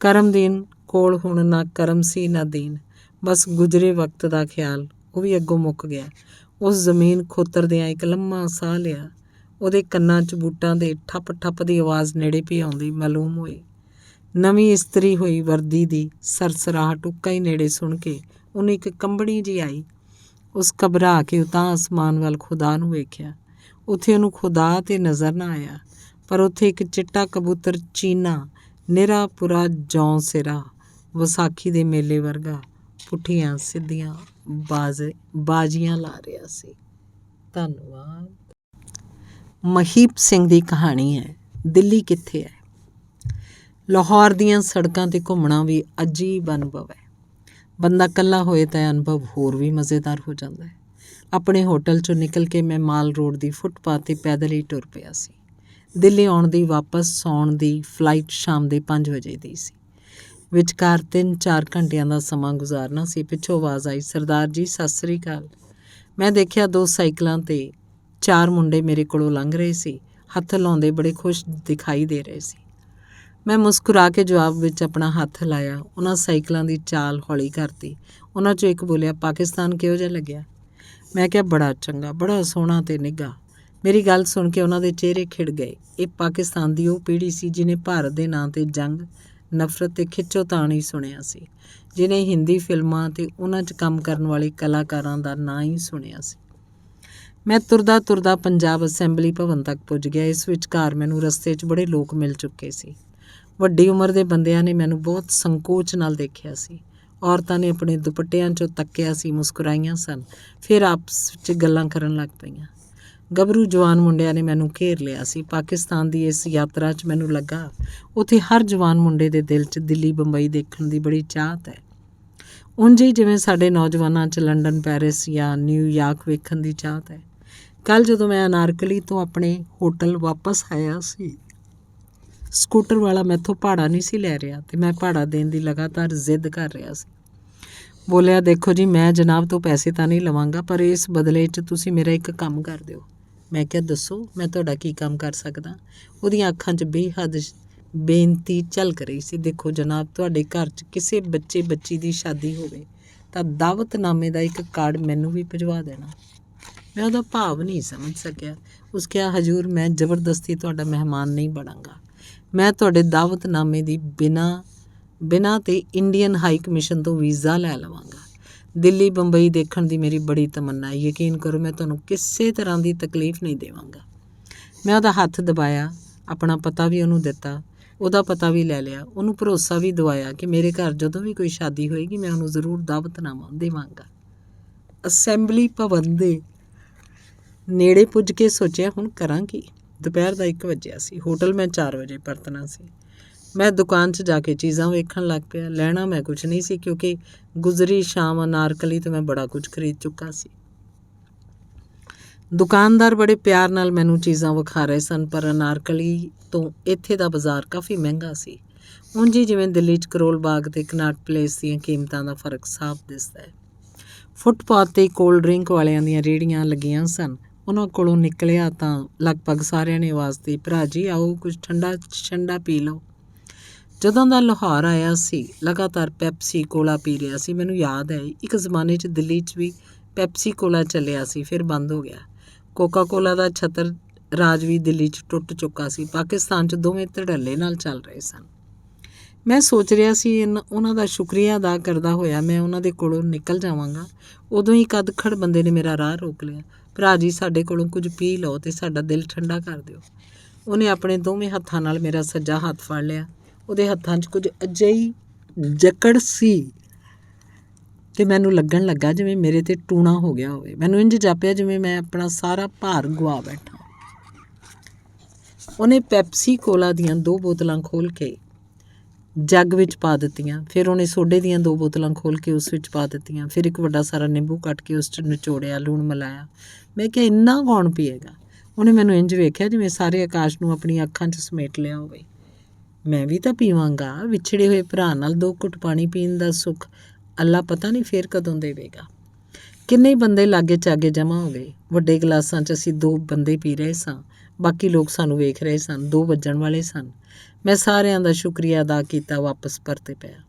ਕਰਮਦੀਨ ਕੋਲ ਹੁਣ ਨਾ ਕਰਮ ਸੀ ਨਾ ਦੀਨ, ਬਸ ਗੁਜ਼ਰੇ ਵਕਤ ਦਾ ਖਿਆਲ। ਉਹ ਵੀ ਅੱਗੋਂ ਮੁੱਕ ਗਿਆ। ਉਸ ਜ਼ਮੀਨ ਖੋਤਰਦਿਆਂ ਇੱਕ ਲੰਮਾ ਸਾਹ ਲਿਆ। ਉਹਦੇ ਕੰਨਾਂ 'ਚ ਬੂਟਾਂ ਦੇ ਠੱਪ ਦੀ ਆਵਾਜ਼ ਨੇੜੇ ਪਈ ਆਉਂਦੀ ਮਾਲੂਮ ਹੋਈ। ਨਵੀਂ ਇਸਤਰੀ ਹੋਈ ਵਰਦੀ ਦੀ ਸਰਸਰਾਹਟ ਉੱਕਾ ਹੀ ਨੇੜੇ ਸੁਣ ਕੇ ਉਹਨੂੰ ਇੱਕ ਕੰਬਣੀ ਜਿਹੀ ਆਈ। ਉਸ ਘਬਰਾ ਕੇ ਉਤਾਂਹ ਅਸਮਾਨ ਵੱਲ ਖੁਦਾ ਨੂੰ ਵੇਖਿਆ। ਉੱਥੇ ਉਹਨੂੰ ਖੁਦਾ ਤੇ ਨਜ਼ਰ ਨਾ ਆਇਆ, ਪਰ ਉੱਥੇ ਇੱਕ ਚਿੱਟਾ ਕਬੂਤਰ ਚੀਨਾ, ਨਿਰਾ ਪੁਰਾ ਜੌਂ ਸਿਰਾ, ਵਿਸਾਖੀ ਦੇ ਮੇਲੇ ਵਰਗਾ, ਪੁੱਠੀਆਂ ਸਿੱਧੀਆਂ ਬਾਜ਼ੀਆਂ ਲਾ ਰਿਹਾ ਸੀ। ਧੰਨਵਾਦ। ਮਹੀਪ ਸਿੰਘ ਦੀ ਕਹਾਣੀ ਹੈ ਦਿੱਲੀ ਕਿੱਥੇ ਹੈ। ਲਾਹੌਰ ਦੀਆਂ ਸੜਕਾਂ 'ਤੇ ਘੁੰਮਣਾ ਵੀ ਅਜੀਬ ਅਨੁਭਵ ਹੈ। ਬੰਦਾ ਇਕੱਲਾ ਹੋਏ ਤਾਂ ਅਨੁਭਵ ਹੋਰ ਵੀ ਮਜ਼ੇਦਾਰ ਹੋ ਜਾਂਦਾ ਹੈ। ਆਪਣੇ ਹੋਟਲ 'ਚੋਂ ਨਿਕਲ ਕੇ ਮੈਂ ਮਾਲ ਰੋਡ ਦੀ ਫੁੱਟਪਾਥ 'ਤੇ ਪੈਦਲ ਹੀ ਟੁਰ ਪਿਆ ਸੀ। ਦਿੱਲੀ ਆਉਣ ਦੀ ਵਾਪਸ ਸੌਣ ਦੀ ਫਲਾਈਟ ਸ਼ਾਮ ਦੇ 5 ਵਜੇ ਦੀ ਸੀ। ਵਿਚਕਾਰ 3-4 ਘੰਟਿਆਂ ਦਾ ਸਮਾਂ ਗੁਜ਼ਾਰਨਾ ਸੀ। ਪਿੱਛੋਂ ਆਵਾਜ਼ ਆਈ, ਸਰਦਾਰ ਜੀ ਸਤਿ ਸ੍ਰੀ ਅਕਾਲ। ਮੈਂ ਦੇਖਿਆ 2 ਸਾਈਕਲਾਂ 'ਤੇ 4 ਮੁੰਡੇ ਮੇਰੇ ਕੋਲੋਂ ਲੰਘ ਰਹੇ ਸੀ। ਹੱਥ ਲਾਉਂਦੇ ਬੜੇ ਖੁਸ਼ ਦਿਖਾਈ ਦੇ ਰਹੇ ਸੀ। ਮੈਂ ਮੁਸਕਰਾ ਕੇ ਜਵਾਬ ਵਿੱਚ ਆਪਣਾ ਹੱਥ ਲਾਇਆ। ਉਹਨਾਂ ਸਾਈਕਲਾਂ ਦੀ ਚਾਲ ਹੌਲੀ ਕਰਤੀ। ਉਹਨਾਂ 'ਚੋਂ ਇੱਕ ਬੋਲਿਆ, ਪਾਕਿਸਤਾਨ ਕਿਹੋ ਜਿਹਾ ਲੱਗਿਆ? ਮੈਂ ਕਿਹਾ, ਬੜਾ ਚੰਗਾ, ਬੜਾ ਸੋਹਣਾ ਤੇ ਨਿੱਘਾ। ਮੇਰੀ ਗੱਲ ਸੁਣ ਕੇ ਉਹਨਾਂ ਦੇ ਚਿਹਰੇ ਖਿੜ ਗਏ। ਇਹ ਪਾਕਿਸਤਾਨ ਦੀ ਉਹ ਪੀੜ੍ਹੀ ਸੀ ਜਿਹਨੇ ਭਾਰਤ ਦੇ ਨਾਂ 'ਤੇ ਜੰਗ, ਨਫ਼ਰਤ ਤੇ ਖਿੱਚੋਤਾਣ ਹੀ ਸੁਣਿਆ ਸੀ, ਜਿਹਨੇ ਹਿੰਦੀ ਫਿਲਮਾਂ ਤੇ ਉਹਨਾਂ 'ਚ ਕੰਮ ਕਰਨ ਵਾਲੇ ਕਲਾਕਾਰਾਂ ਦਾ ਨਾਂ ਹੀ ਸੁਣਿਆ ਸੀ। ਮੈਂ ਤੁਰਦਾ ਤੁਰਦਾ ਪੰਜਾਬ ਅਸੈਂਬਲੀ ਭਵਨ ਤੱਕ ਪੁੱਜ ਗਿਆ। ਇਸ ਵਿਚਕਾਰ ਮੈਨੂੰ ਰਸਤੇ 'ਚ ਬੜੇ ਲੋਕ ਮਿਲ ਚੁੱਕੇ ਸੀ। ਵੱਡੀ ਉਮਰ ਦੇ ਬੰਦਿਆਂ ਨੇ ਮੈਨੂੰ ਬਹੁਤ ਸੰਕੋਚ ਨਾਲ ਦੇਖਿਆ ਸੀ। ਔਰਤਾਂ ਨੇ ਆਪਣੇ ਦੁਪੱਟਿਆਂ 'ਚੋਂ ਤੱਕਿਆ ਸੀ, ਮੁਸਕਰਾਈਆਂ ਸਨ, ਫਿਰ ਆਪਸ 'ਚ ਗੱਲਾਂ ਕਰਨ ਲੱਗ ਪਈਆਂ। ਗੱਭਰੂ ਜਵਾਨ ਮੁੰਡਿਆਂ ਨੇ ਮੈਨੂੰ ਘੇਰ ਲਿਆ ਸੀ। ਪਾਕਿਸਤਾਨ ਦੀ ਇਸ ਯਾਤਰਾ 'ਚ ਮੈਨੂੰ ਲੱਗਾ ਉੱਥੇ ਹਰ ਜਵਾਨ ਮੁੰਡੇ ਦੇ ਦਿਲ 'ਚ ਦਿੱਲੀ ਬੰਬਈ ਦੇਖਣ ਦੀ ਬੜੀ ਚਾਹਤ ਹੈ, ਉਂਝ ਹੀ ਜਿਵੇਂ ਸਾਡੇ ਨੌਜਵਾਨਾਂ 'ਚ ਲੰਡਨ, ਪੈਰਿਸ ਜਾਂ ਨਿਊਯਾਰਕ ਵੇਖਣ ਦੀ ਚਾਹਤ ਹੈ। ਕੱਲ੍ਹ ਜਦੋਂ ਮੈਂ ਅਨਾਰਕਲੀ ਤੋਂ ਆਪਣੇ ਹੋਟਲ ਵਾਪਸ ਆਇਆ ਸੀ, ਸਕੂਟਰ ਵਾਲਾ ਮੈਥੋਂ ਭਾੜਾ ਨਹੀਂ ਸੀ ਲੈ ਰਿਹਾ ਅਤੇ ਮੈਂ ਭਾੜਾ ਦੇਣ ਦੀ ਲਗਾਤਾਰ ਜ਼ਿੱਦ ਕਰ ਰਿਹਾ ਸੀ। ਬੋਲਿਆ, ਦੇਖੋ ਜੀ, ਮੈਂ ਜਨਾਬ ਤੋਂ ਪੈਸੇ ਤਾਂ ਨਹੀਂ ਲਵਾਂਗਾ, ਪਰ ਇਸ ਬਦਲੇ 'ਚ ਤੁਸੀਂ ਮੇਰਾ ਇੱਕ ਕੰਮ ਕਰ ਦਿਓ। ਮੈਂ ਕਿਹਾ, ਦੱਸੋ, ਮੈਂ ਤੁਹਾਡਾ ਕੀ ਕੰਮ ਕਰ ਸਕਦਾ? ਉਹਦੀਆਂ ਅੱਖਾਂ 'ਚ ਬੇਹੱਦ ਬੇਨਤੀ ਝਲਕ ਰਹੀ ਸੀ। ਦੇਖੋ ਜਨਾਬ, ਤੁਹਾਡੇ ਘਰ 'ਚ ਕਿਸੇ ਬੱਚੇ ਬੱਚੀ ਦੀ ਸ਼ਾਦੀ ਹੋਵੇ ਤਾਂ ਦਾਵਤਨਾਮੇ ਦਾ ਇੱਕ ਕਾਰਡ ਮੈਨੂੰ ਵੀ ਭਿਜਵਾ ਦੇਣਾ। ਮੈਂ ਉਹਦਾ ਭਾਵ ਨਹੀਂ ਸਮਝ ਸਕਿਆ। ਉਸ ਕਿਹਾ, ਹਜ਼ੂਰ, ਮੈਂ ਜ਼ਬਰਦਸਤੀ ਤੁਹਾਡਾ ਮਹਿਮਾਨ ਨਹੀਂ ਬਣਾਂਗਾ। ਮੈਂ ਤੁਹਾਡੇ ਦਾਵਤਨਾਮੇ ਦੀ ਬਿਨਾਂ ਤੇ ਇੰਡੀਅਨ ਹਾਈ ਕਮਿਸ਼ਨ ਤੋਂ ਵੀਜ਼ਾ ਲੈ ਲਵਾਂਗਾ। ਦਿੱਲੀ ਬੰਬਈ ਦੇਖਣ ਦੀ ਮੇਰੀ ਬੜੀ ਤਮੰਨਾ ਹੈ। ਯਕੀਨ ਕਰੋ, ਮੈਂ ਤੁਹਾਨੂੰ ਕਿਸੇ ਤਰ੍ਹਾਂ ਦੀ ਤਕਲੀਫ ਨਹੀਂ ਦੇਵਾਂਗਾ। ਮੈਂ ਉਹਦਾ ਹੱਥ ਦਬਾਇਆ, ਆਪਣਾ ਪਤਾ ਵੀ ਉਹਨੂੰ ਦਿੱਤਾ, ਉਹਦਾ ਪਤਾ ਵੀ ਲੈ ਲਿਆ, ਉਹਨੂੰ ਭਰੋਸਾ ਵੀ ਦਵਾਇਆ ਕਿ ਮੇਰੇ ਘਰ ਜਦੋਂ ਵੀ ਕੋਈ ਸ਼ਾਦੀ ਹੋਏਗੀ ਮੈਂ ਉਹਨੂੰ ਜ਼ਰੂਰ ਦਾਵਤਨਾਮਾ ਦੇਵਾਂਗਾ। ਅਸੈਂਬਲੀ ਭਵਨ ਦੇ ਨੇੜੇ ਪੁੱਜ ਕੇ ਸੋਚਿਆ, ਹੁਣ ਕਰਾਂ ਕੀ? ਦੁਪਹਿਰ ਦਾ 1 ਵਜਿਆ ਸੀ। ਹੋਟਲ ਮੈਂ 4 ਵਜੇ ਪਰਤਣਾ ਸੀ। ਮੈਂ ਦੁਕਾਨ 'ਚ ਜਾ ਕੇ ਚੀਜ਼ਾਂ ਵੇਖਣ ਲੱਗ ਪਿਆ। ਲੈਣਾ ਮੈਂ ਕੁਛ ਨਹੀਂ ਸੀ, ਕਿਉਂਕਿ ਗੁਜ਼ਰੀ ਸ਼ਾਮ ਅਨਾਰਕਲੀ ਤੋਂ ਮੈਂ ਬੜਾ ਕੁਝ ਖਰੀਦ ਚੁੱਕਾ ਸੀ। ਦੁਕਾਨਦਾਰ ਬੜੇ ਪਿਆਰ ਨਾਲ ਮੈਨੂੰ ਚੀਜ਼ਾਂ ਵਿਖਾ ਰਹੇ ਸਨ, ਪਰ ਅਨਾਰਕਲੀ ਤੋਂ ਇੱਥੇ ਦਾ ਬਾਜ਼ਾਰ ਕਾਫੀ ਮਹਿੰਗਾ ਸੀ। ਉਂਝ ਹੀ ਜਿਵੇਂ ਦਿੱਲੀ 'ਚ ਕਰੋਲ ਬਾਗ ਤੇ ਕਨਾਟ ਪਲੇਸ ਦੀਆਂ ਕੀਮਤਾਂ ਦਾ ਫਰਕ ਸਾਫ਼ ਦਿਸਦਾ ਹੈ। ਫੁੱਟਪਾਥ 'ਤੇ ਕੋਲਡ ਡਰਿੰਕ ਵਾਲਿਆਂ ਦੀਆਂ ਰੇਹੜੀਆਂ ਲੱਗੀਆਂ ਸਨ। ਉਹਨਾਂ ਕੋਲੋਂ ਨਿਕਲਿਆ ਤਾਂ ਲਗਭਗ ਸਾਰਿਆਂ ਨੇ ਆਵਾਜ਼ ਦਿੱਤੀ, ਭਰਾ ਜੀ ਆਓ, ਕੁਝ ਠੰਡਾ ਪੀ ਲਓ। ਜਦੋਂ ਦਾ ਲਾਹੌਰ ਆਇਆ ਸੀ, ਲਗਾਤਾਰ ਪੈਪਸੀ ਕੋਲਾ ਪੀ ਰਿਹਾ ਸੀ। ਮੈਨੂੰ ਯਾਦ ਹੈ, ਇੱਕ ਜ਼ਮਾਨੇ 'ਚ ਦਿੱਲੀ 'ਚ ਵੀ ਪੈਪਸੀ ਕੋਲਾ ਚੱਲਿਆ ਸੀ, ਫਿਰ ਬੰਦ ਹੋ ਗਿਆ। ਕੋਕਾ ਕੋਲਾ ਦਾ ਛਤਰ ਰਾਜ ਵੀ ਦਿੱਲੀ 'ਚ ਟੁੱਟ ਚੁੱਕਾ ਸੀ। ਪਾਕਿਸਤਾਨ 'ਚ ਦੋਵੇਂ ਧੜੱਲੇ ਨਾਲ ਚੱਲ ਰਹੇ ਸਨ। ਮੈਂ ਸੋਚ ਰਿਹਾ ਸੀ, ਉਹਨਾਂ ਦਾ ਸ਼ੁਕਰੀਆ ਅਦਾ ਕਰਦਾ ਹੋਇਆ ਮੈਂ ਉਹਨਾਂ ਦੇ ਕੋਲੋਂ ਨਿਕਲ ਜਾਵਾਂਗਾ। ਉਦੋਂ ਹੀ ਇੱਕ ਅਧਖੜ ਬੰਦੇ ਨੇ ਮੇਰਾ ਰਾਹ ਰੋਕ ਲਿਆ। ਭਰਾ ਜੀ, ਸਾਡੇ ਕੋਲੋਂ ਕੁਝ ਪੀ ਲਓ ਅਤੇ ਸਾਡਾ ਦਿਲ ਠੰਡਾ ਕਰ ਦਿਓ। ਉਹਨੇ ਆਪਣੇ ਦੋਵੇਂ ਹੱਥਾਂ ਨਾਲ ਮੇਰਾ ਸੱਜਾ ਹੱਥ ਫੜ ਲਿਆ। ਉਹਦੇ ਹੱਥਾਂ 'ਚ ਕੁਝ ਅਜਿਹੀ ਜਕੜ ਸੀ ਕਿ ਮੈਨੂੰ ਲੱਗਣ ਲੱਗਾ ਜਿਵੇਂ ਮੇਰੇ 'ਤੇ ਟੂਣਾ ਹੋ ਗਿਆ ਹੋਵੇ। ਮੈਨੂੰ ਇੰਝ ਜਾਪਿਆ ਜਿਵੇਂ ਮੈਂ ਆਪਣਾ ਸਾਰਾ ਭਾਰ ਗੁਆ ਬੈਠਾ। ਉਹਨੇ ਪੈਪਸੀ ਕੋਲਾ ਦੀਆਂ 2 ਬੋਤਲਾਂ ਖੋਲ੍ਹ ਕੇ ਜੱਗ ਵਿੱਚ ਪਾ ਦਿੱਤੀਆਂ। ਫਿਰ ਉਹਨੇ ਸੋਡੇ ਦੀਆਂ 2 ਬੋਤਲਾਂ ਖੋਲ੍ਹ ਕੇ ਉਸ ਵਿੱਚ ਪਾ ਦਿੱਤੀਆਂ। ਫਿਰ ਇੱਕ ਵੱਡਾ ਸਾਰਾ ਨਿੰਬੂ ਕੱਟ ਕੇ ਉਸ 'ਚ ਨਿਚੋੜਿਆ, ਲੂਣ ਮਿਲਾਇਆ। ਮੈਂ ਕਿਹਾ, ਇੰਨਾ ਕੌਣ ਪੀਏਗਾ? ਉਹਨੇ ਮੈਨੂੰ ਇੰਝ ਵੇਖਿਆ ਜਿਵੇਂ ਸਾਰੇ ਆਕਾਸ਼ ਨੂੰ ਆਪਣੀਆਂ ਅੱਖਾਂ 'ਚ ਸਮੇਟ ਲਿਆ ਹੋਵੇ। ਮੈਂ ਵੀ ਤਾਂ ਪੀਵਾਂਗਾ। ਵਿਛੜੇ ਹੋਏ ਭਰਾ ਨਾਲ 2 ਘੁੱਟ ਪਾਣੀ ਪੀਣ ਦਾ ਸੁੱਖ ਅੱਲਾ ਪਤਾ ਨਹੀਂ ਫੇਰ ਕਦੋਂ ਦੇਵੇਗਾ। ਕਿੰਨੇ ਬੰਦੇ ਲਾਗੇ ਚਾਗੇ ਜਮ੍ਹਾਂ ਹੋ ਗਏ। ਵੱਡੇ ਗਲਾਸਾਂ 'ਚ ਅਸੀਂ 2 ਬੰਦੇ ਪੀ ਰਹੇ ਸਾਂ। ਬਾਕੀ ਲੋਕ ਸਾਨੂੰ ਵੇਖ ਰਹੇ ਸਨ। 2 ਵੱਜਣ ਵਾਲੇ ਸਨ। ਮੈਂ ਸਾਰਿਆਂ ਦਾ ਸ਼ੁਕਰੀਆ ਅਦਾ ਕੀਤਾ, ਵਾਪਸ ਪਰਤੇ ਪਿਆ।